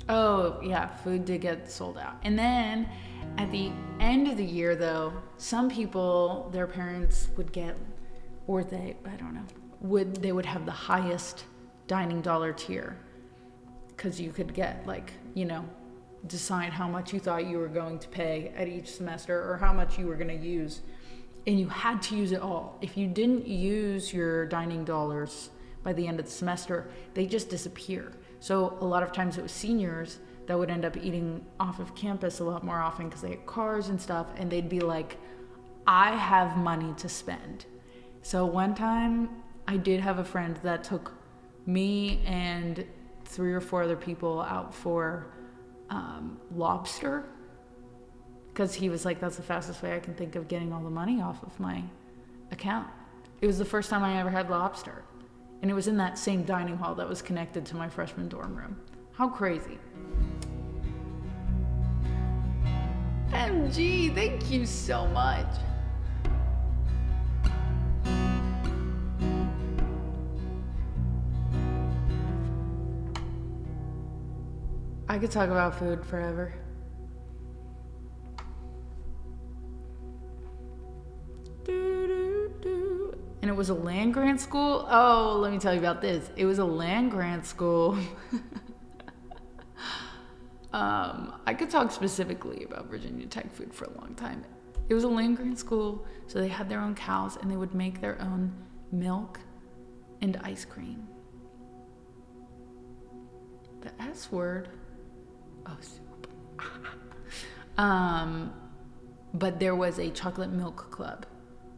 oh yeah, food did get sold out. And then at the end of the year though, some people, their parents would get, or they would have the highest dining dollar tier, because you could get decide how much you thought you were going to pay at each semester, or how much you were going to use, and you had to use it all. If you didn't use your dining dollars by the end of the semester, they just disappear. So a lot of times it was seniors that would end up eating off of campus a lot more often because they had cars and stuff, and they'd be like, I have money to spend. So one time I did have a friend that took me and 3 or 4 other people out for lobster, because he was like, that's the fastest way I can think of getting all the money off of my account. It was the first time I ever had lobster, and it was in that same dining hall that was connected to my freshman dorm room. How crazy. MG, thank you so much. I could talk about food forever. And it was a land grant school. Oh, let me tell you about this. It was a land grant school. I could talk specifically about Virginia Tech food for a long time. It was a land grant school, so they had their own cows, and they would make their own milk and ice cream. The S word. Oh, soup. But there was a chocolate milk club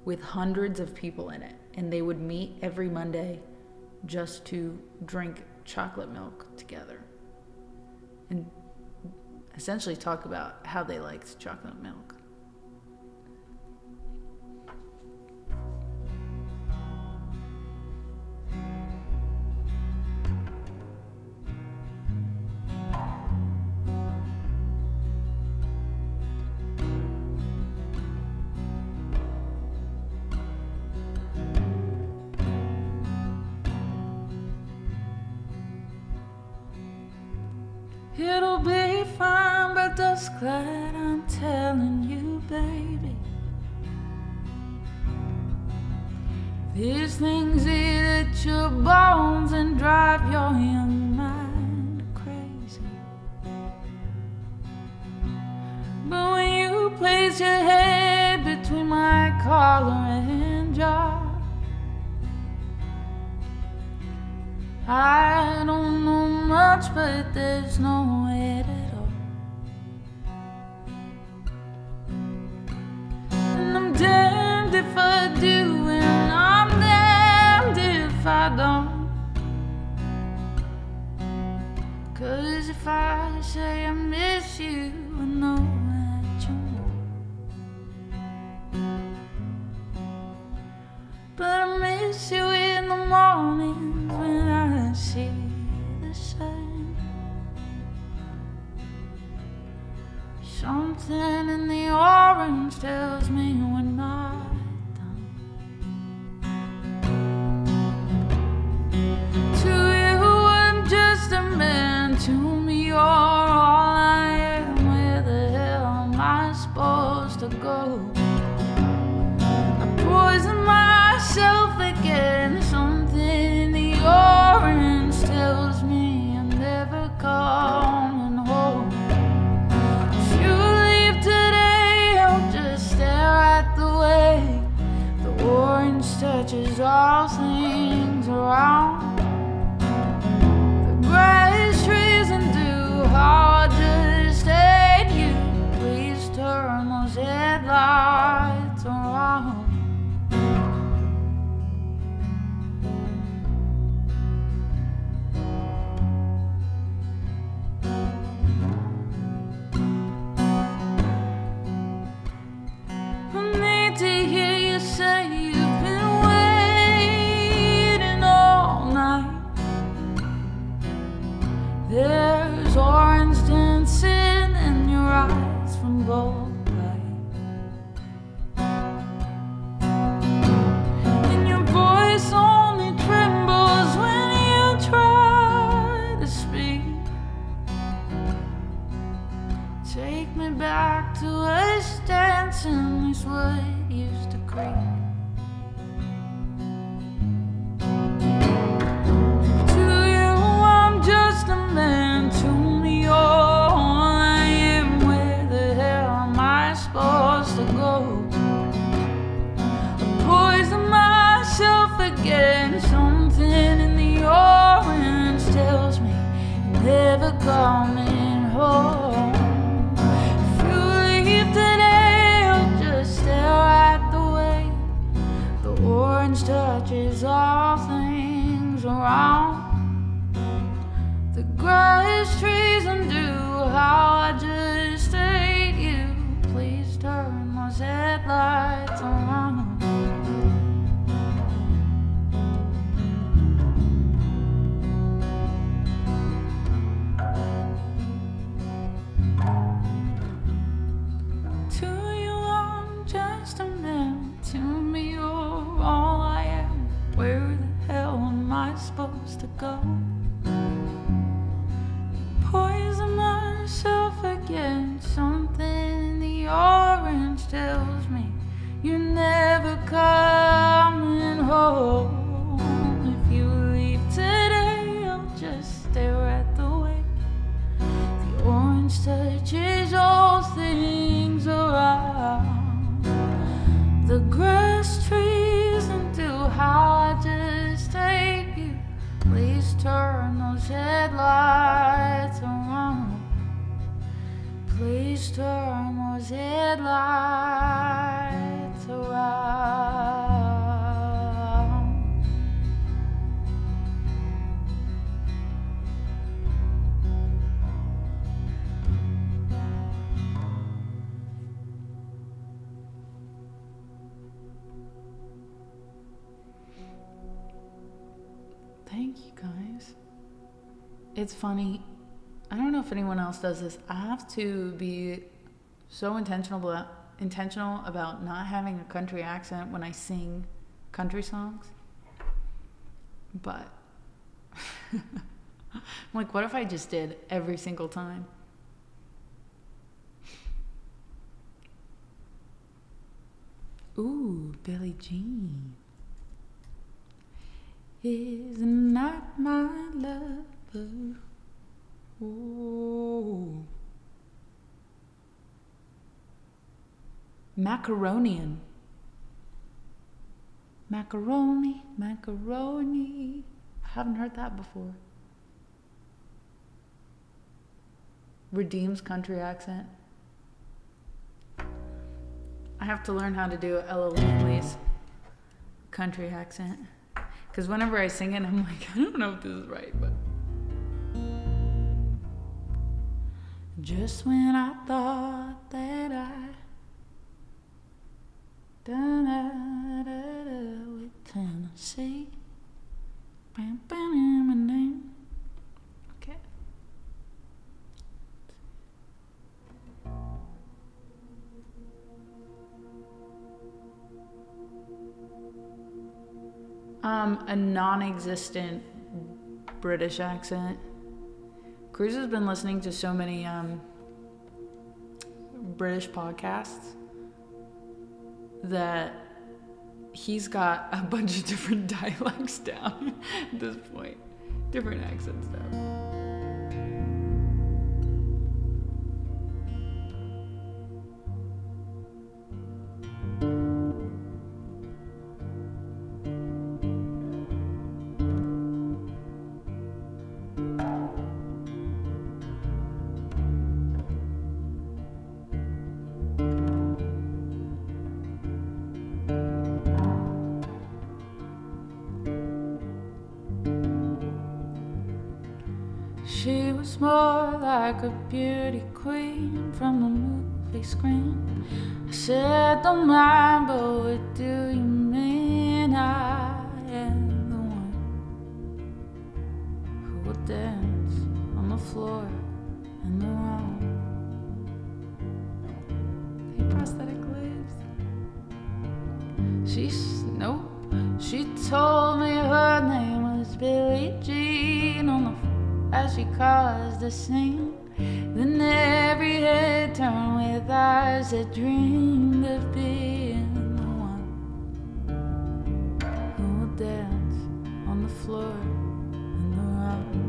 with hundreds of people in it, and they would meet every Monday just to drink chocolate milk together and essentially talk about how they liked chocolate milk. It'll be fine by dusklight, I'm telling you, baby. These things eat at your bones and drive your young mind crazy. But when you place your head between my collar and jaw, I don't know much, but there's no way at all. And I'm damned if I do, and I'm damned if I don't. 'Cause if I say I miss you, I know that you know. But I miss you in the mornings when I see the sun. Something in the orange tells me we're not done. To you, I'm just a man. To me, you're all I am. Where the hell am I supposed to go? I poison myself again. Something in the orange tells me I'm never coming home. If you leave today, I'll just stare at the way the orange touches all things around. The grass, trees, and dew, how I just hate you. Please turn those headlights around. There's orange dancing in your eyes from both light. And your voice only trembles when you try to speak. Take me back to us dancing, this wood used to creak. Again, something in the orange tells me you're never coming home. If you leave today, I'll just stare at the way the orange touches all things around. The grass, trees, and dew, how I just hate you. Please turn those headlights around. Supposed to go. Poison myself again. Something in the orange tells me you're never coming home. If you leave today, I'll just stare at the way the orange touches all things around. The grass, trees, and dew, how I just hate you. Please turn those headlights around. Please turn those headlights around. It's funny. I don't know if anyone else does this. I have to be so intentional about not having a country accent when I sing country songs. But I'm like, what if I just did every single time? Ooh, Billie Jean is not my lover. Ooh. Macaronian. Macaroni, macaroni. I haven't heard that before. Redeem's country accent. I have to learn how to do Ella Langley's country accent. Because whenever I sing it, I'm like, I don't know if this is right, but. Just when I thought that I done with Tennessee. Bam, bam, my name. Okay. A non-existent British accent. Cruz has been listening to so many British podcasts that he's got a bunch of different dialects down at this point. Different accents down. She was more like a beauty queen from the movie screen. I said, don't mind, but what do you mean? I am the one who will dance on the floor in the room. Hey, prosthetic lips. Nope. She told me her name was Billie Jean on the as she caused the scene. Then every head turned with eyes that dreamed of being the one who will dance on the floor in the round.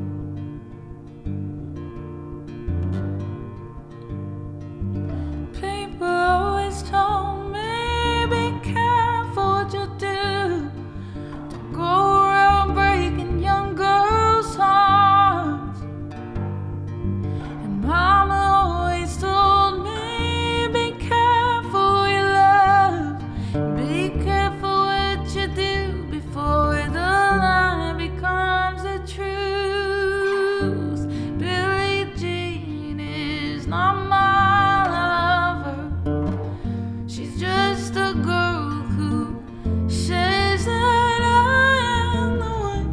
People always told me, be careful what you do. Don't go around breaking young girls' hearts. Mama always told me, be careful who you love. Be careful what you do before the lie becomes the truth. Billie Jean is not my lover. She's just a girl who says that I am the one.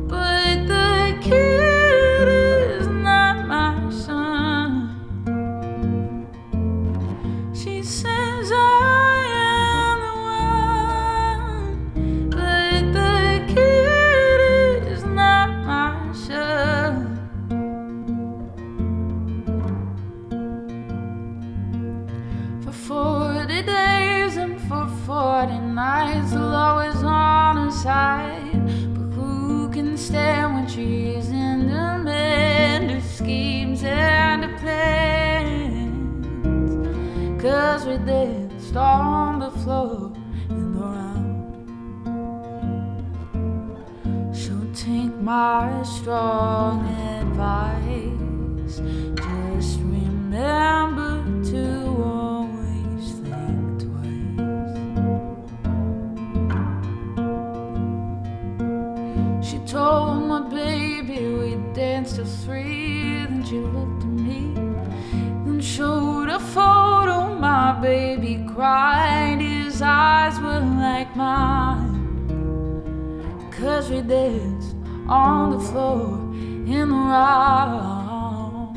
But the kid is not my son. She says I am the one, but the kid is not my son. For 40 days and for 40 nights, the law is on her side. But who can stand when she's in demand of schemes and of plans? 'Cause we danced on the floor in the round. So take my strong advice. Just remember to always think twice. She told my baby we danced till 3. Then she looked at me, then showed a photo. My baby cried, his eyes were like mine. 'Cause we danced on the floor in the wrong.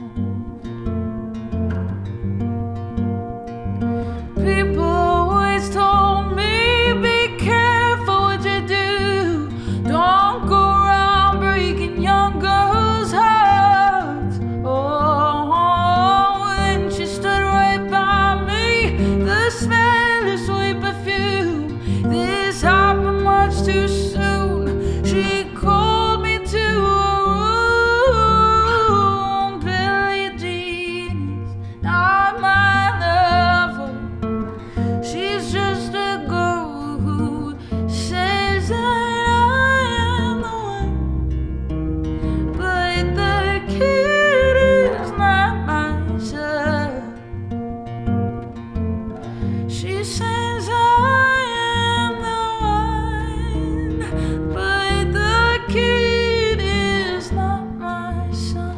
People always told me, be careful what you do. Don't go around breaking young girls' hearts. Oh, and she stood right by me, the smell of sweet perfume. This happened much too soon. She called me to her room. Billie Jean is not my lover. She's just a girl who says that I am the one, but the kid is not my son. She says I am the one, but the kid is not my son.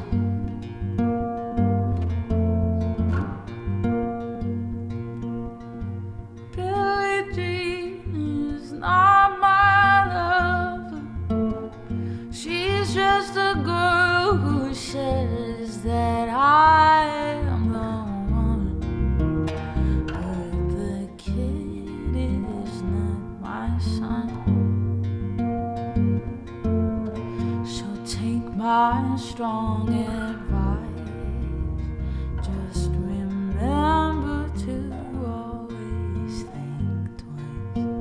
Billie Jean is not my lover. She's just a girl who says that I am the one, but the kid is not my son. So take my strong advice. Just remember to always think twice.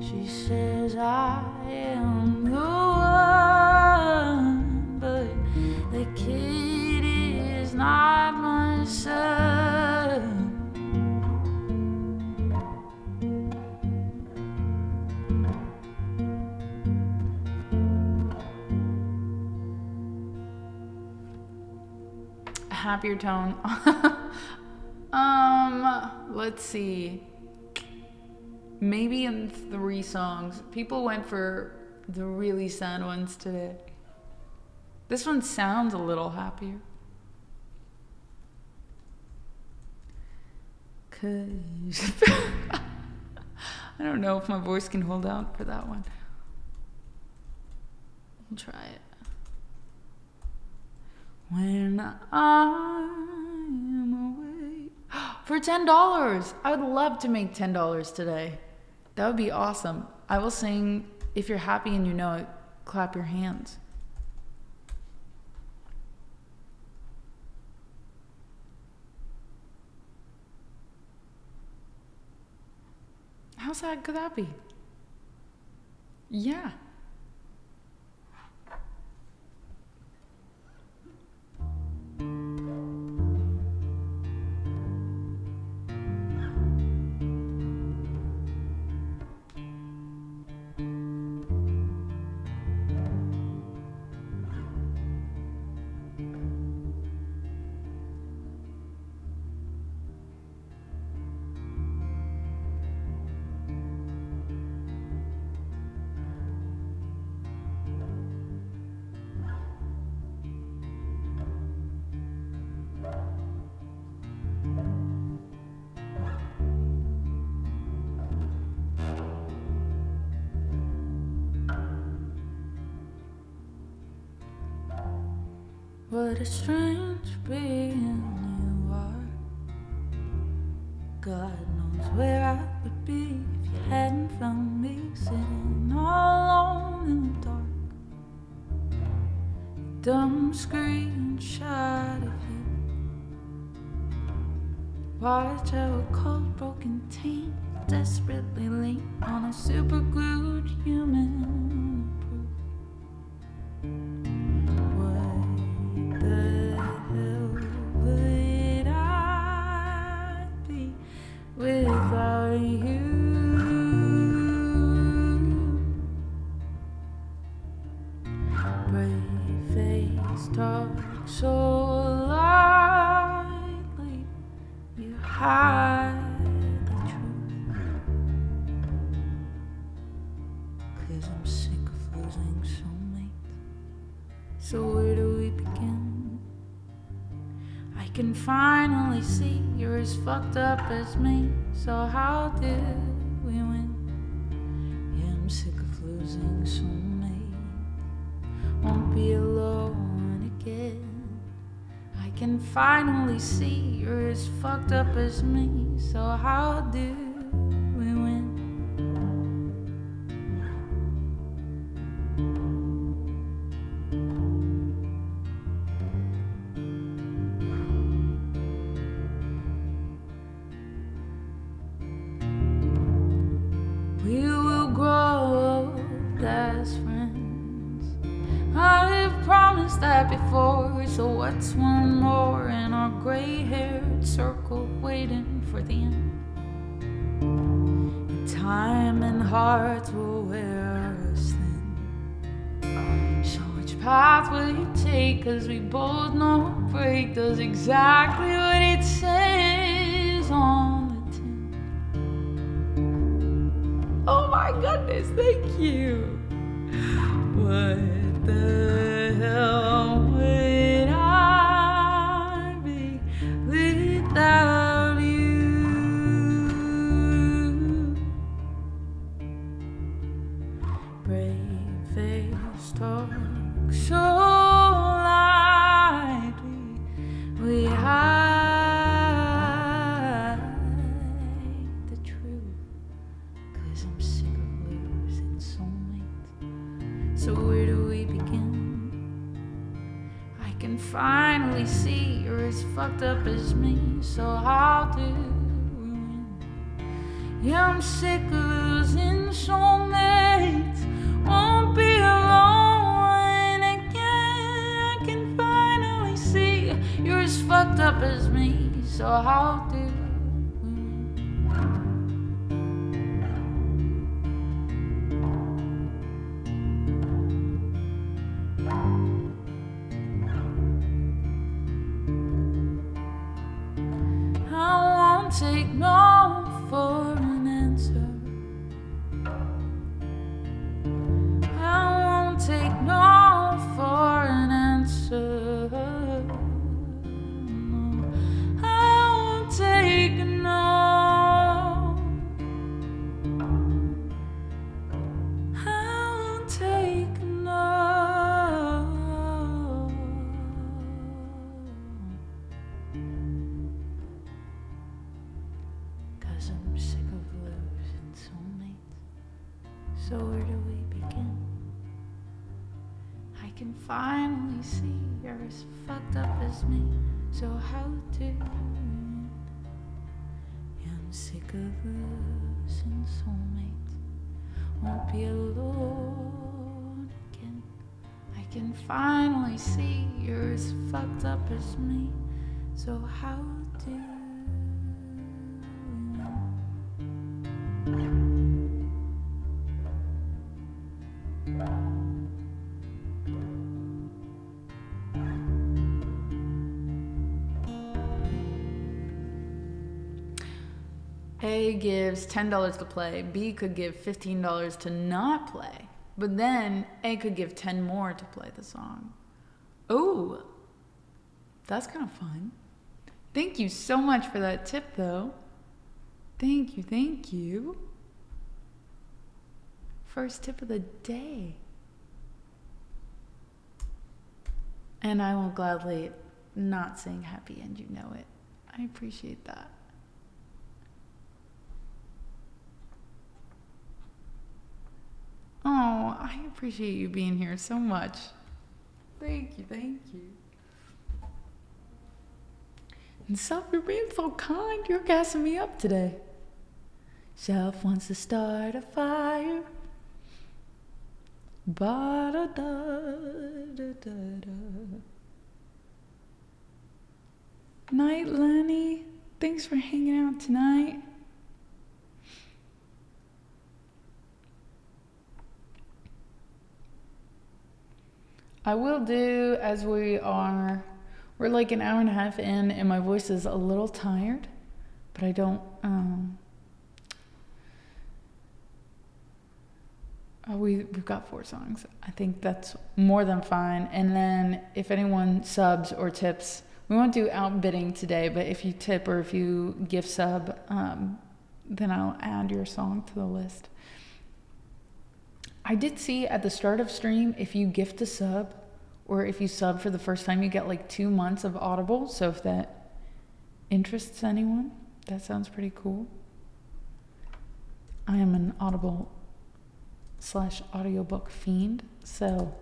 She says I am the one, but the kid is not my son. Happier tone. Let's see. Maybe in 3 songs. People went for the really sad ones today. This one sounds a little happier. 'Cause I don't know if my voice can hold out for that one. I'll try it. When I'm away. For $10. I would love to make $10 today. That would be awesome. I will sing If You're Happy and You Know It, Clap Your Hands. How sad could that be? Yeah. What a strange being you are. God knows where I would be if you hadn't found me sitting all alone in the dark. Dumb screenshot of you. Watch how a cold broken teen desperately lean on a super glued human proof. What the hell would I be without you? Brave face talk so lightly, you hide the truth. 'Cause I'm sick of losing soulmates. So where do we begin? I can finally see you're as fucked up as me. So how did we win? Yeah, I'm sick of losing soulmates. Well, be alone again. I can finally see you're as fucked up as me. So how do we win? We will grow old as friends. I've promised that before. So what's one more in our gray-haired circle waiting for the end? Time and hearts will wear us thin. So which path will you take? 'Cause we both know a break does exactly what it says on the tin. Oh my goodness, thank you. What the hell would I be without you? Brave face talk so lightly. We hide the truth. 'Cause I'm sick of losing soulmates. So where do we begin? I can finally see you're as fucked up as me. So how do we win? Yeah, I'm sick of losing soulmates. Won't be alone again. I can finally see you're as fucked up as me. So how do we win? I won't take no for an answer. I won't take no for an answer. No. I won't take no. I won't take no. 'Cause I'm sick of losing soulmates. So where do we begin? I can finally see you're as fucked up as me. So how do we win? Yeah, I'm sick of losing soulmates. Won't be alone again. I can finally see you're as fucked up as me. So how do we win? A gives $10 to play, B could give $15 to not play, but then A could give 10 more to play the song. Oh, that's kind of fun. Thank you so much for that tip, though. Thank you, thank you. First tip of the day. And I will gladly not sing happy and you know it. I appreciate that. Oh, I appreciate you being here so much. Thank you, thank you. And Self, you're being so kind. You're gassing me up today. Self wants to start a fire. Ba-da-da-da-da-da. Night, Lenny. Thanks for hanging out tonight. I will do as we're like an hour and a half in and my voice is a little tired, but I don't, we've got 4 songs. I think that's more than fine. And then if anyone subs or tips, we won't do outbidding today, but if you tip or if you gift sub, then I'll add your song to the list. I did see at the start of stream, if you gift a sub or if you sub for the first time, you get like 2 months of Audible. So if that interests anyone, that sounds pretty cool. I am an Audible/audiobook fiend, so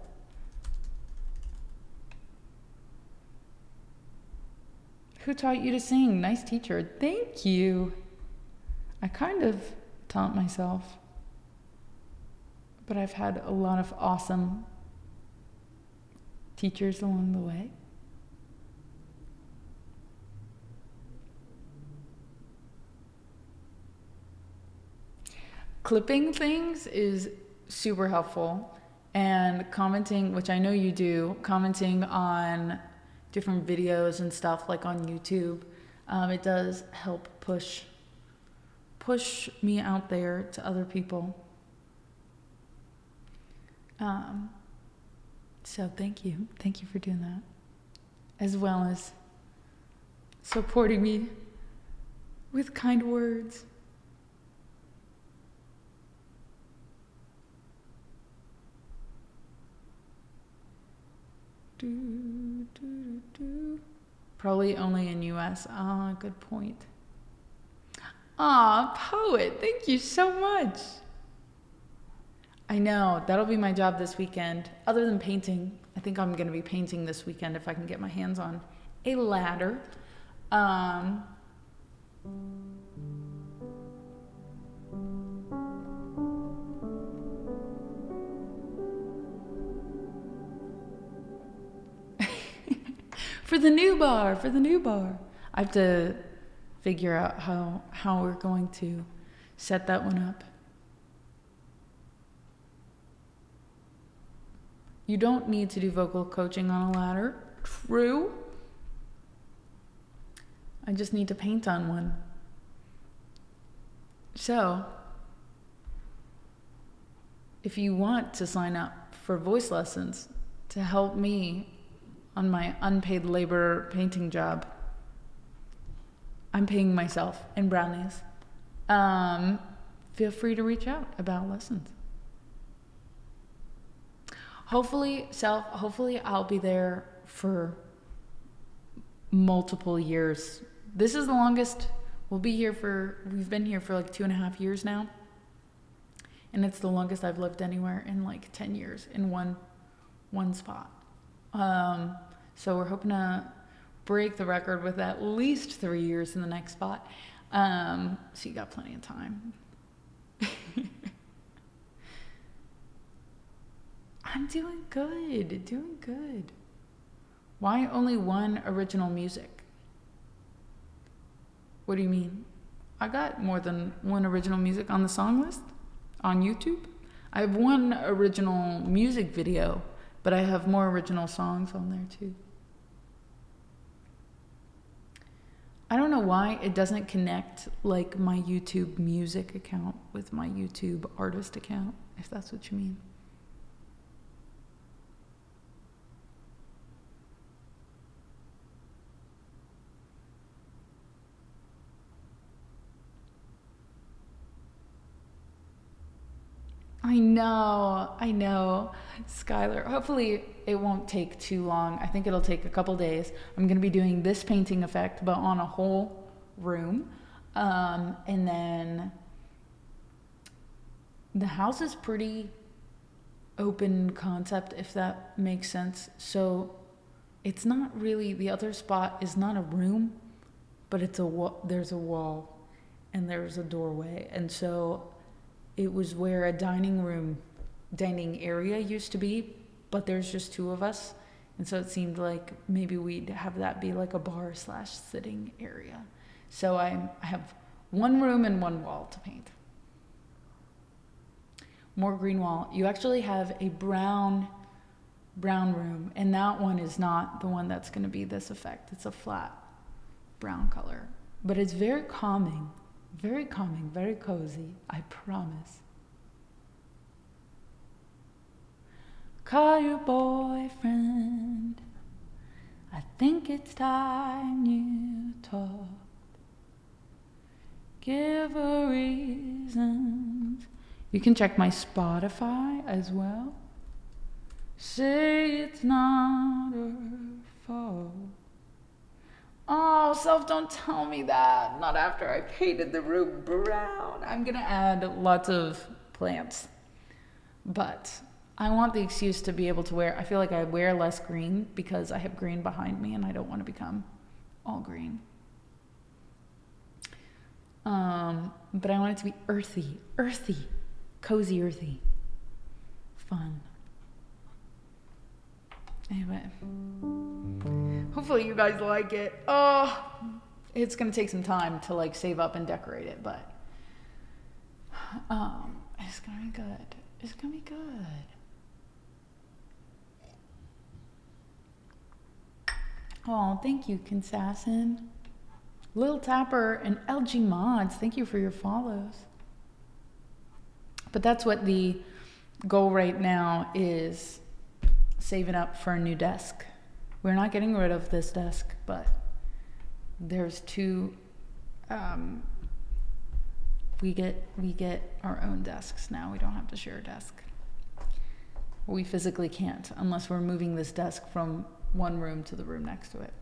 who taught you to sing? Nice teacher. Thank you. I kind of taught myself, but I've had a lot of awesome teachers along the way. Clipping things is super helpful, and commenting, which I know you do, commenting on different videos and stuff like on YouTube, it does help push me out there to other people. So thank you for doing that, as well as supporting me with kind words. Probably only in US. Good point. Poet, thank you so much. I know, that'll be my job this weekend. Other than painting, I think I'm gonna be painting this weekend if I can get my hands on a ladder. For the new bar. I have to figure out how we're going to set that one up. You don't need to do vocal coaching on a ladder. True. I just need to paint on one. So, if you want to sign up for voice lessons to help me on my unpaid labor painting job, I'm paying myself in brownies. Feel free to reach out about lessons. Hopefully I'll be there for multiple years. This is the longest we've been here for like 2.5 years now. And it's the longest I've lived anywhere in like 10 years in one spot. So we're hoping to break the record with at least 3 years in the next spot. So you got plenty of time. I'm doing good. Why only one original music? What do you mean? I got more than one original music on the song list on YouTube. I have one original music video, but I have more original songs on there too. I don't know why it doesn't connect like my YouTube music account with my YouTube artist account, if that's what you mean. I know, Skylar. Hopefully it won't take too long. I think it'll take a couple days. I'm going to be doing this painting effect, but on a whole room. And then the house is pretty open concept, if that makes sense. So it's not really, the other spot is not a room, but it's there's a wall and there's a doorway. And so it was where a dining area used to be, but there's just two of us. And so it seemed like maybe we'd have that be like a bar/sitting area. So I have one room and one wall to paint. More green wall. You actually have a brown room, and that one is not the one that's going to be this effect. It's a flat brown color, but it's very calming, very cozy, I promise. Call your boyfriend, I think it's time you talk. Give her reasons. You can check my Spotify as well. say it's not her fault. Oh, self, don't tell me that. Not after I painted the room brown. I'm gonna add lots of plants. But I want the excuse to be able to wear, I feel like I wear less green because I have green behind me and I don't want to become all green. But I want it to be earthy, cozy, earthy, fun. Anyway, hopefully you guys like it. Oh, it's gonna take some time to like save up and decorate it, but it's gonna be good. It's gonna be good. Oh, thank you, Kinsassin. Lil Tapper and LG Mods, thank you for your follows. But that's what the goal right now is, saving up for a new desk. We're not getting rid of this desk, but there's two, we get our own desks now. We don't have to share a desk. We physically can't unless we're moving this desk from one room to the room next to it.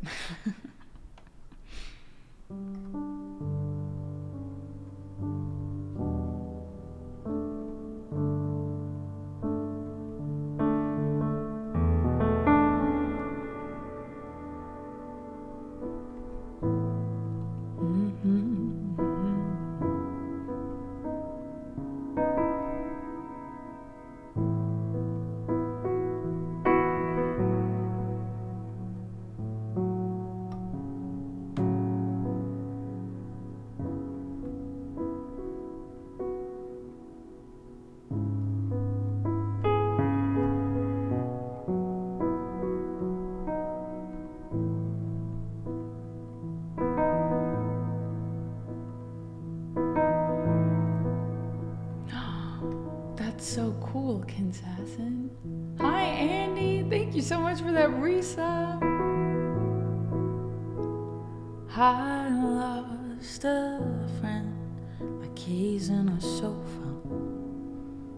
So cool, Kinsassin. Hi, Andy. Thank you so much for that resub. I lost a friend, like keys in a sofa,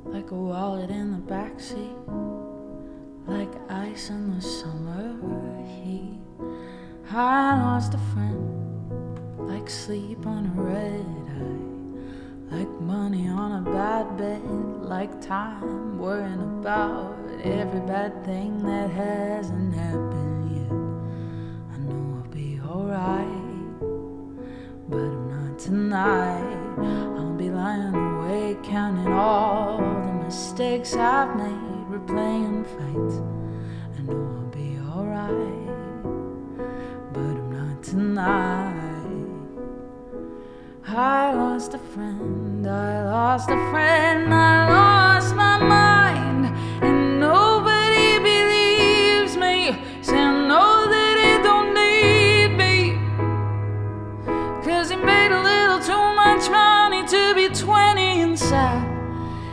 like a wallet in the backseat, like ice in the summer heat. I lost a friend, like sleep on a red eye, like money on a bad bed, like time worrying about every bad thing that hasn't happened yet. I know I'll be alright, but I'm not tonight. I'll be lying awake counting all the mistakes I've made, replaying fights. I know I'll be alright, but I'm not tonight. I lost a friend, I lost a friend, I lost my mind, and nobody believes me, saying no that he don't need me, 'cause he made a little too much money to be 20 and sad,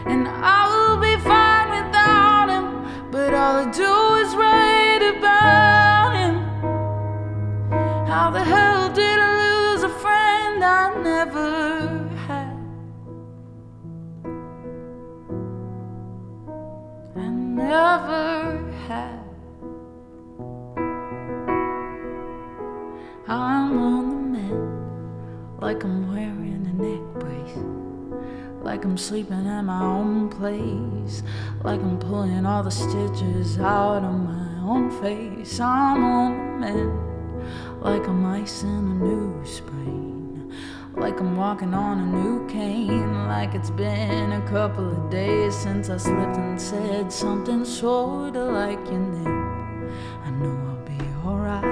and I will be fine without him, but all I do is write about him. How the hell did I lose a friend I never had? I never had. I'm on the mend, like I'm wearing a neck brace, like I'm sleeping at my own place, like I'm pulling all the stitches out of my own face. I'm on the mend, like I'm ice in a new sprain, like I'm walking on a new cane, like it's been a couple of days since I slipped and said something sorta like your name. I know I'll be alright,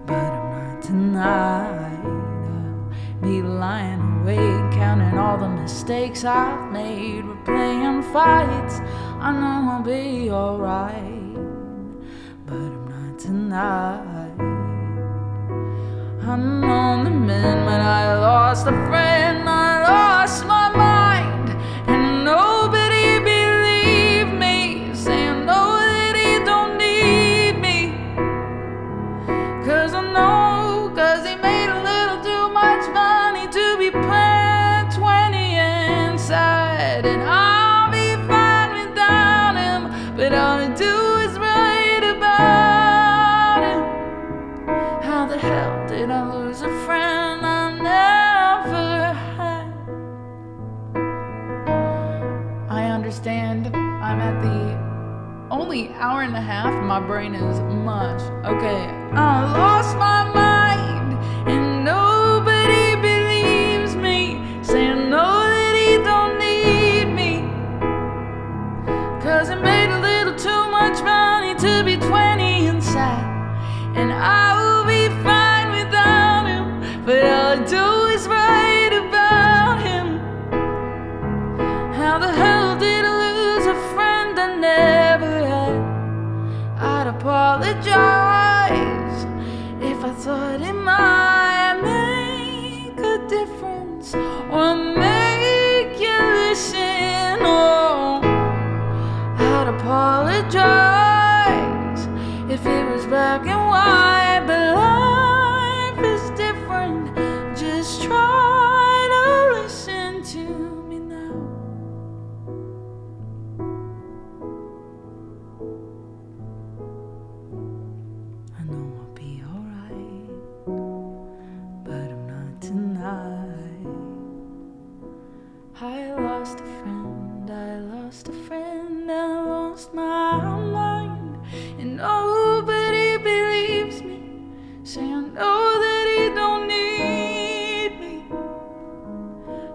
but I'm not tonight. I'll be lying awake counting all the mistakes I've made, replaying fights. I know I'll be alright, but I'm not tonight. I'm on the mend, but I lost a friend, I lost my mind, and nobody believed me, saying no that he don't need me, 'cause I know, 'cause he made a little too much money to be playing 20 inside, and I'll be fine without him, but is mush. Okay, I lost my mind and nobody believes me, saying no that he don't need me, 'cause he made a little too much money to be 20 and sad, and I will be fine without him, but all I do is write about him. How the hell did I lose a friend I never had? I'd apologize if I thought it might make a difference or make you listen. Oh, I'd apologize if it was black and white, but life is different. Just try to listen to me now. I know I'll be alright, but I'm not tonight. I lost a friend, I lost a friend, I lost my mind, and nobody believes me, say I know that he don't need me,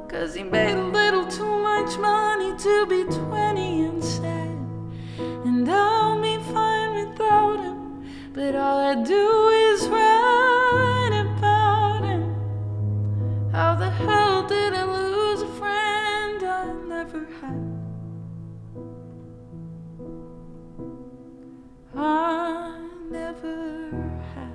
'cause he made a little too much money to be 20 and sad, and I'll be fine without him, but all I do is write about him. How the hell did I lose a friend I never had? I never had.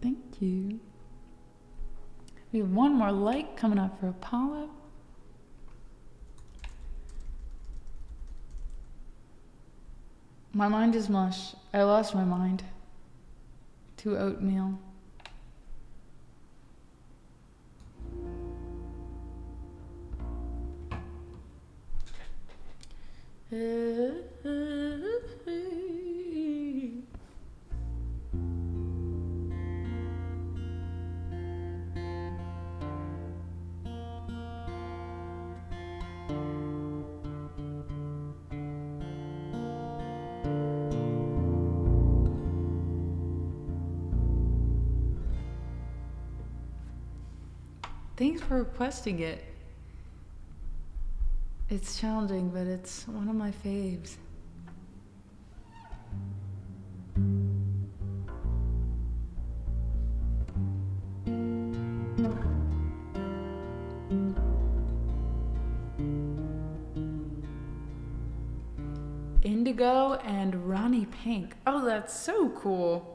Thank you. We have one more like coming up for Apollo. My mind is mush. I lost my mind to oatmeal. Thanks for requesting it. It's challenging, but it's one of my faves. Indigo and Ronnie Pink. Oh, that's so cool.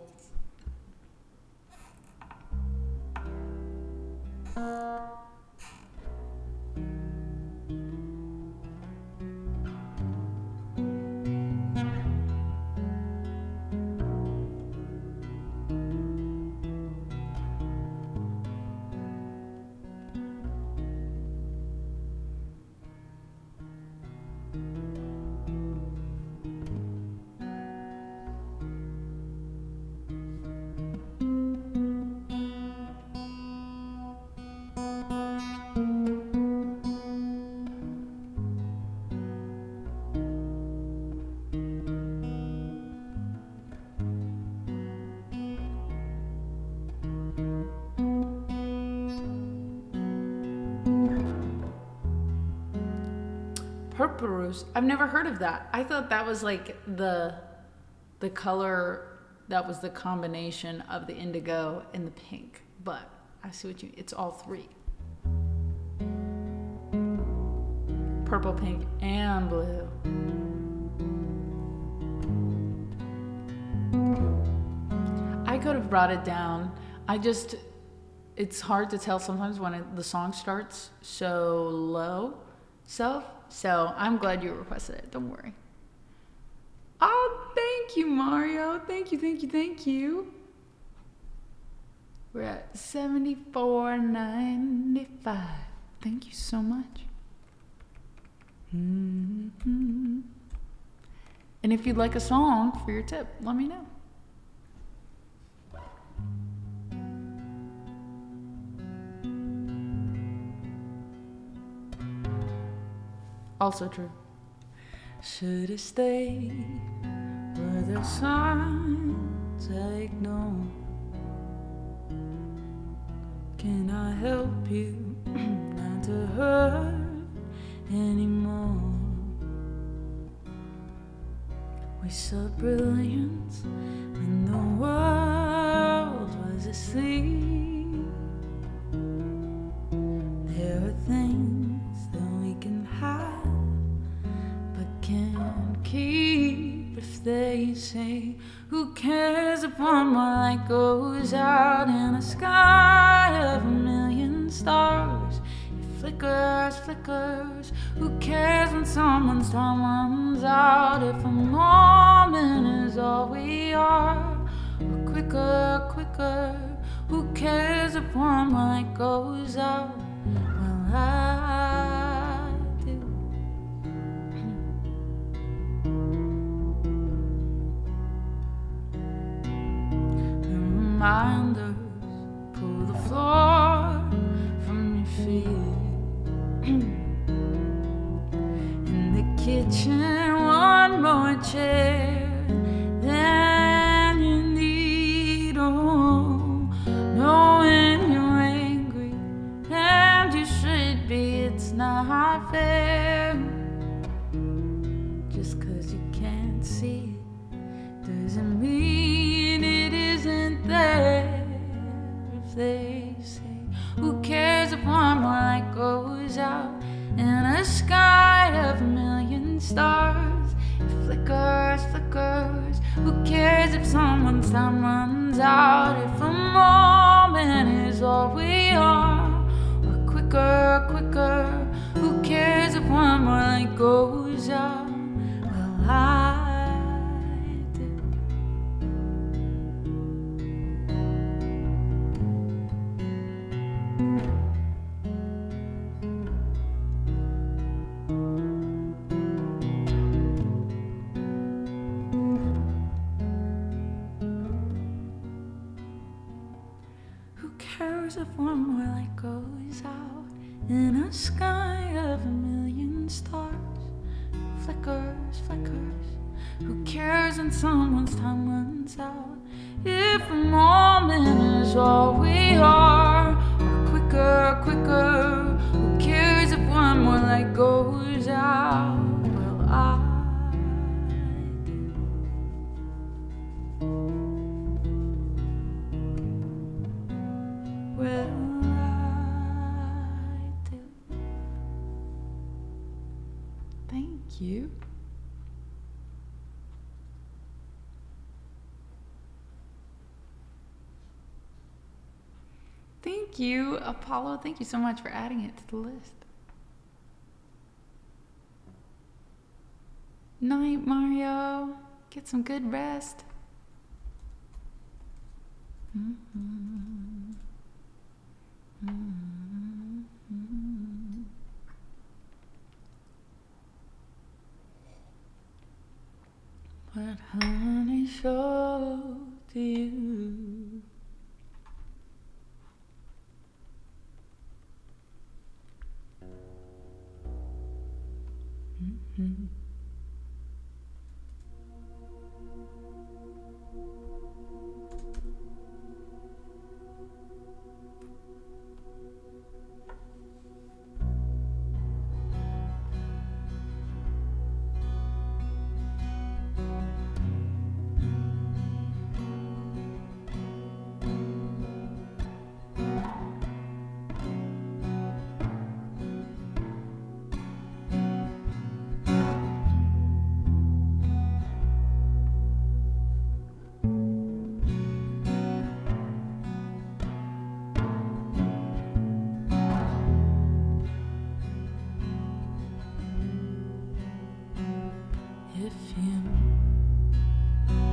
Purple Rose. I've never heard of that. I thought that was like the color that was the combination of the indigo and the pink. But I see what you mean. It's all three. Purple, pink, and blue. I could have brought it down. It's hard to tell sometimes when the song starts so low. So I'm glad you requested it. Don't worry. Oh, thank you, Mario. Thank you. We're at 74.95. Thank you so much. Mm-hmm. And if you'd like a song for your tip, let me know. Also true. Should have stayed where the signs I ignore. Can I help you not to hurt anymore? We saw brilliance when the world was asleep. There are things that we can have but can't keep. If they say, who cares if one more light goes out in a sky of a million stars? It flickers, flickers. Who cares when someone's time runs out? If a moment is all we are, or quicker, quicker. Who cares if one more light goes out? Well, I do. The reminders pull the floor from your feet. In the kitchen, one more chair than you need. Oh, knowing you're angry and you should be, it's not fair. Just 'cause you can't see it doesn't mean it isn't there. If they say, who cares if one more light goes out in a sky of a million stars? It flickers, flickers. Who cares if someone's time runs out? If a moment is all we are, or quicker, quicker. Who cares if one more light goes out? Well, I do. Who cares if one more light goes out in a sky of a million stars? Flickers, flickers. Who cares when someone's time runs out? If a moment is all we are, or quicker, quicker. Who cares if one more light goes out? Well, I do. Well, I do. Thank you. Thank you, Apollo. Thank you so much for adding it to the list. Night, Mario. Get some good rest. What honey showed to you?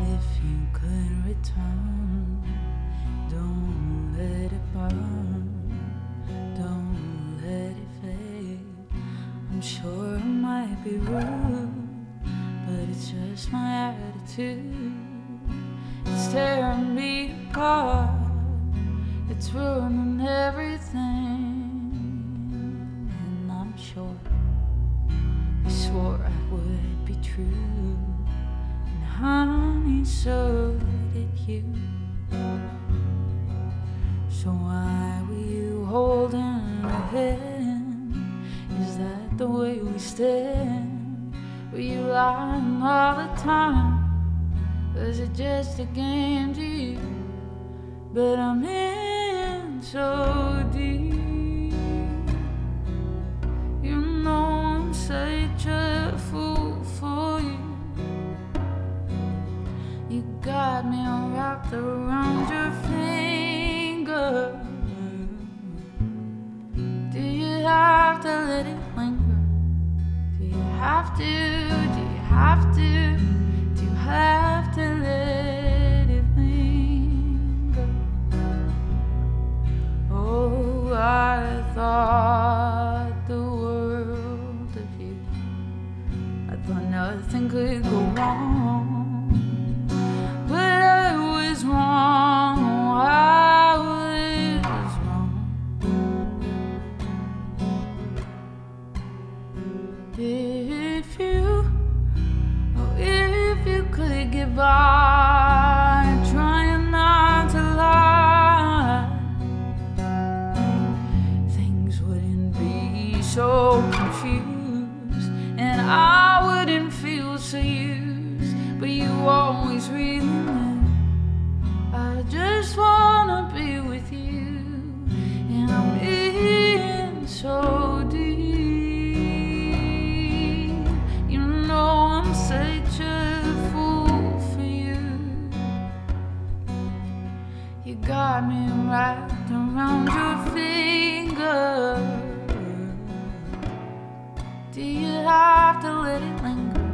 If you could return, don't let it burn, don't let it fade. I'm sure I might be rude, but it's just my attitude. It's tearing me apart, it's ruining everything. And I'm sure would be true. And honey, so did you. So why were you holding her hand? Is that the way we stand? Were you lying all the time? Was it just a game to you? But I'm in so deep. You know I'm such a fool for you. You got me all wrapped around your finger. Do you have to let it linger? Do you have to? Do you have to? Do you have to let it linger? Oh, I thought the world of you. I thought nothing could go wrong. But I was wrong. Oh, I was wrong. If you could get by trying not to lie, things wouldn't be so confused, and I wouldn't feel so used. But you always really knew I just wanna be with you, and I'm in so deep. You know I'm such a fool for you. You got me wrapped around your finger. Do you have to let it linger?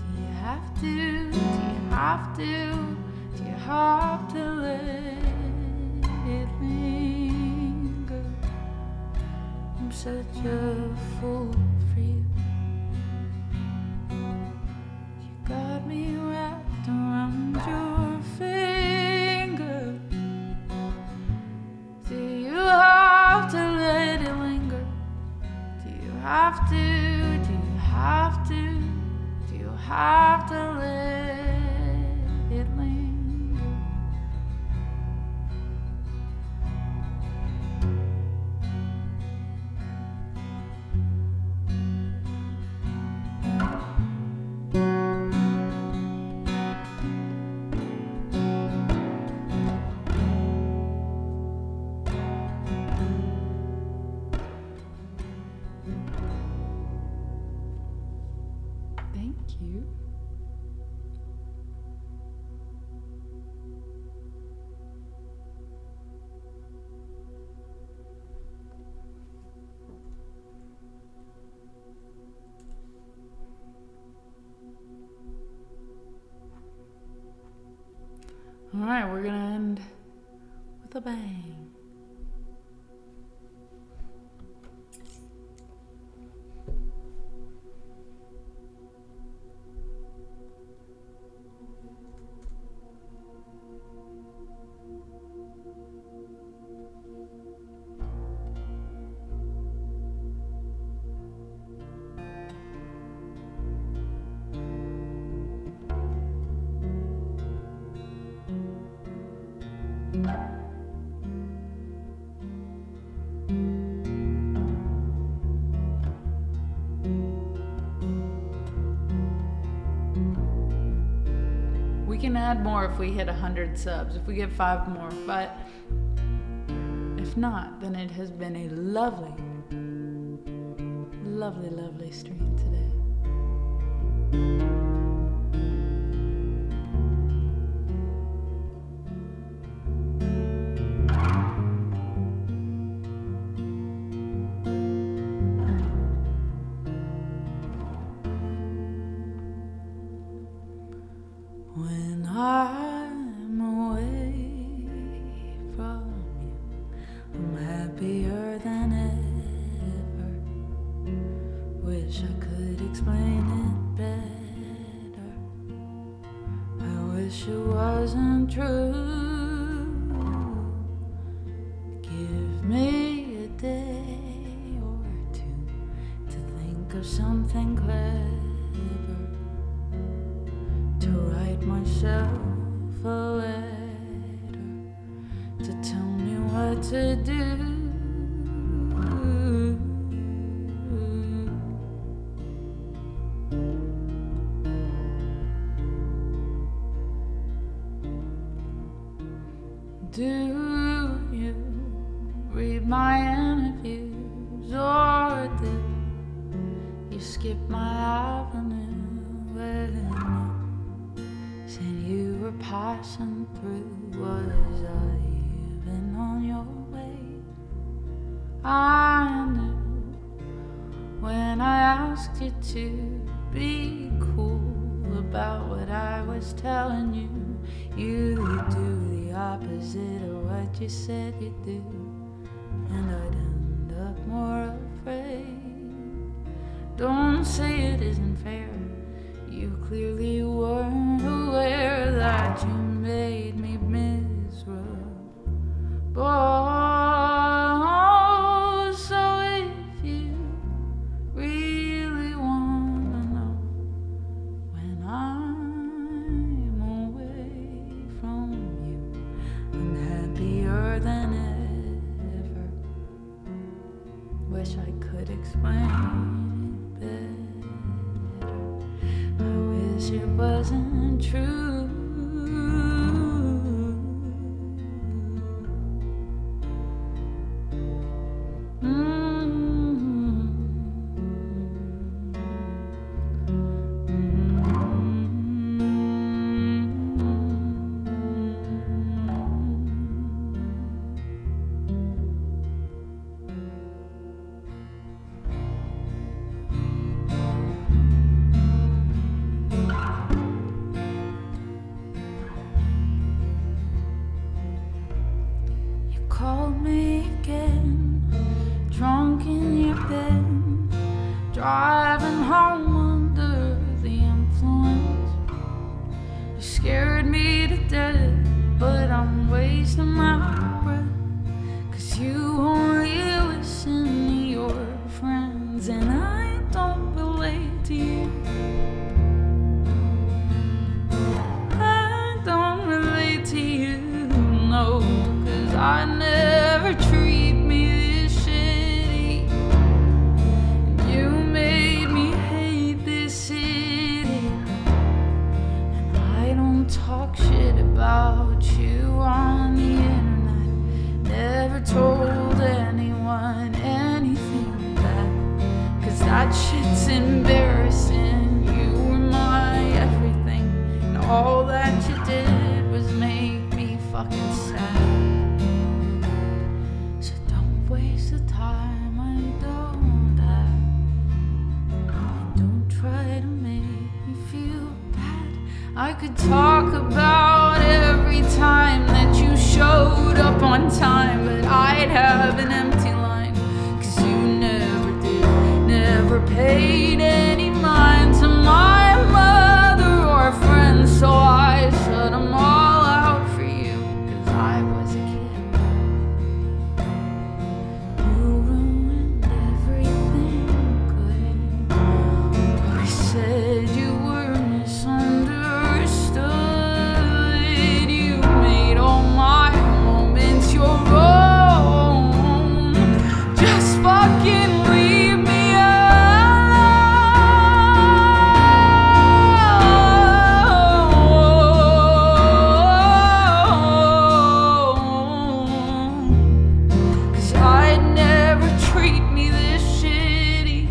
Do you have to? Do you have to? Do you have to let it linger? I'm such a fool for you. You got me wrapped around your finger. Do you have to let it linger? Do you have to? Do you have to? Do you have to let it linger? Thank you. All right, we're gonna end with a bang. We can add more if we hit 100 subs, if we get 5 more, but if not, then it has been a lovely, lovely, lovely stream today. When I'm away from you, I'm happier than ever. Wish I could explain it better. I wish it wasn't true. Give me a day or two to think of something clever to write myself a letter to tell me what to do. Do you read my interviews, or did you skip my avenue when you said you were passing through? Was I even on your way? I knew when I asked you to be cool about what I was telling you, you do the opposite of what you said you'd do, and I'd end up more afraid. Don't say it isn't fair. You clearly weren't aware that you made me miserable. So if you really wanna know when I'm away from you, I'm happier than ever. Wish I could explain it better. I wish it wasn't true. Called me again, drunk in your bed, driving home under the influence. You scared me to death, but I'm wasting my breath, 'cause you only listen to your friends, and I don't relate to you. I don't relate to you, no, 'cause I never treat me this shitty. You made me hate this city, and I don't talk shit about you on the internet. Never told anyone anything bad, 'cause that shit's embarrassing. You were my everything, and all that you did was make me fucking sad. Waste the time I don't have, and don't try to make me feel bad. I could talk about every time that you showed up on time, but I'd have an empty line, 'cause you never did, never paid any mind to my mother or friends, so I shut them all out for you, 'cause I was a kid. Said you were misunderstood. You made all my moments your own. Just fucking leave me alone. 'Cause I'd never treat me this shitty,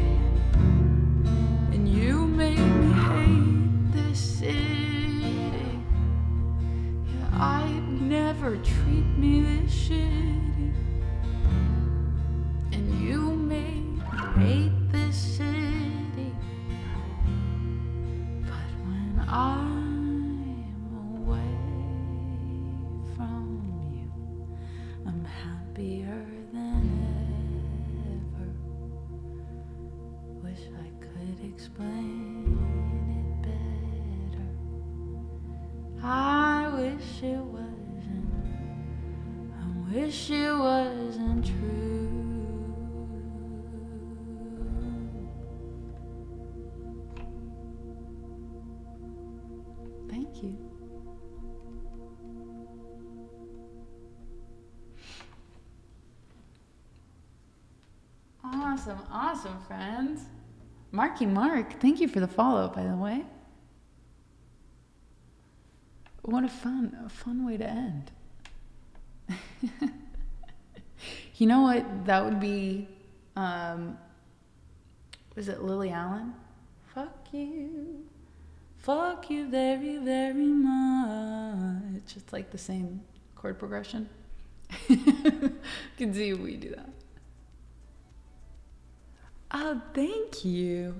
and you made me hate this city. Yeah, I'd never treat me this shitty, and you made me hate this city. But when I'm away from you, I'm happier than ever. Wish I could explain it better. I wish it wasn't. I wish it wasn't true. Thank you. Awesome, friends. Marky Mark, thank you for the follow, by the way. What a fun way to end. You know what? That would be, was it Lily Allen? Fuck you very, very much. It's like the same chord progression. You can see we do that. Oh, thank you.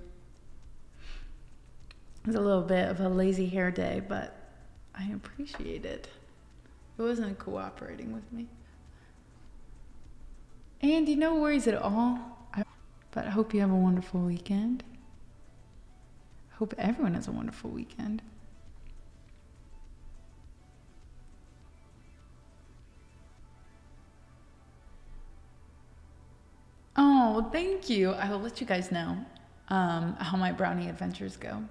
It was a little bit of a lazy hair day, but I appreciate it. It wasn't cooperating with me. Andy, no worries at all. But I hope you have a wonderful weekend. I hope everyone has a wonderful weekend. Oh, thank you. I will let you guys know how my brownie adventures go.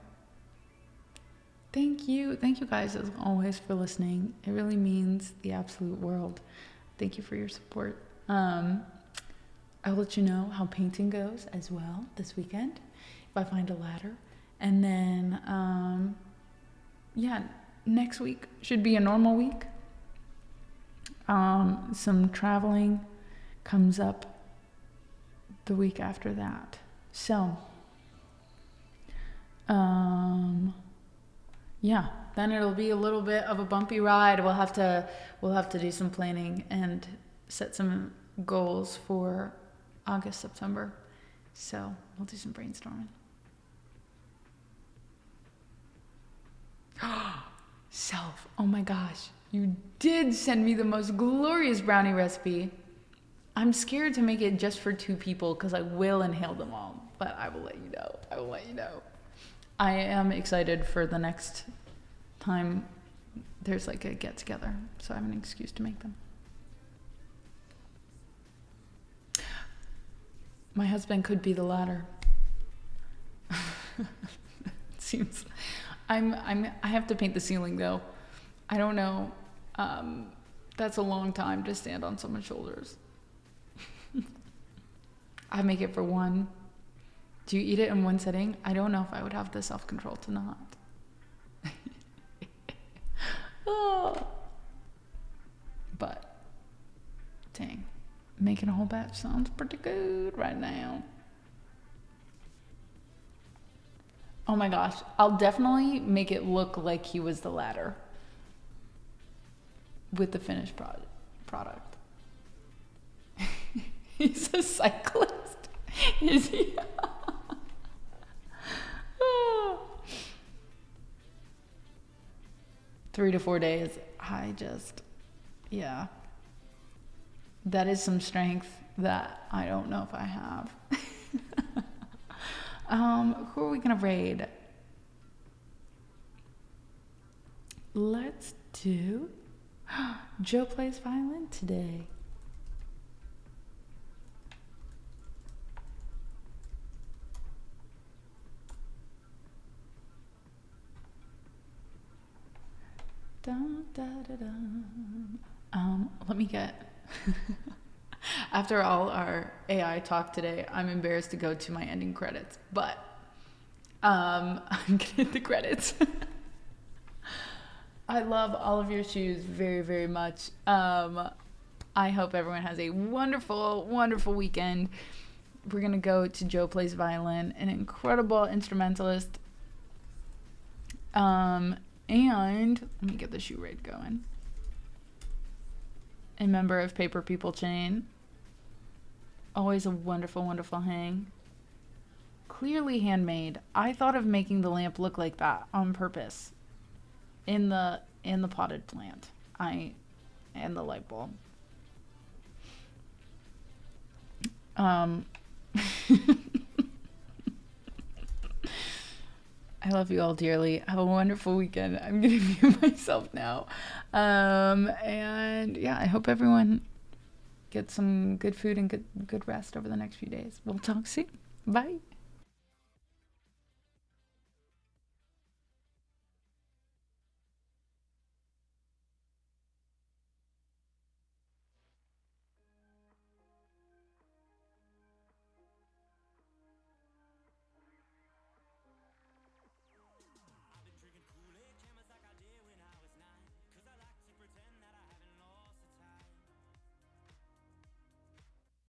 Thank you guys as always for listening. It really means the absolute world. Thank you for your support. I'll let you know how painting goes as well this weekend if I find a ladder. And then, next week should be a normal week. Some traveling comes up the week after that. So, then it'll be a little bit of a bumpy ride. We'll have to do some planning and set some goals for August, September. So we'll do some brainstorming. Self, oh my gosh, you did send me the most glorious brownie recipe. I'm scared to make it just for 2 people because I will inhale them all, but I will let you know. I am excited for the next time there's like a get together, so I have an excuse to make them. My husband could be the latter. It seems I have to paint the ceiling though. I don't know. That's a long time to stand on someone's shoulders. I make it for one. Do you eat it in one sitting? I don't know if I would have the self-control to not. Oh. But, dang, making a whole batch sounds pretty good right now. Oh my gosh, I'll definitely make it look like he was the latter with the finished product. He's a cyclist, is he? 3 to 4 days. That is some strength that I don't know if I have. Who are we gonna raid? Let's do Joe plays violin today. Dun, da, da, da. Let me get after all our AI talk today, I'm embarrassed to go to my ending credits, but I'm gonna hit the credits. I love all of your shoes very, very much. I hope everyone has a wonderful, wonderful weekend. We're gonna go to Joe Plays Violin, an incredible instrumentalist. And let me get the shoe raid going. A member of Paper People Chain. Always a wonderful, wonderful hang. Clearly handmade. I thought of making the lamp look like that on purpose. In the potted plant. And the light bulb. I love you all dearly. Have a wonderful weekend. I'm going to mute myself now. And yeah, I hope everyone gets some good food and good rest over the next few days. We'll talk soon. Bye.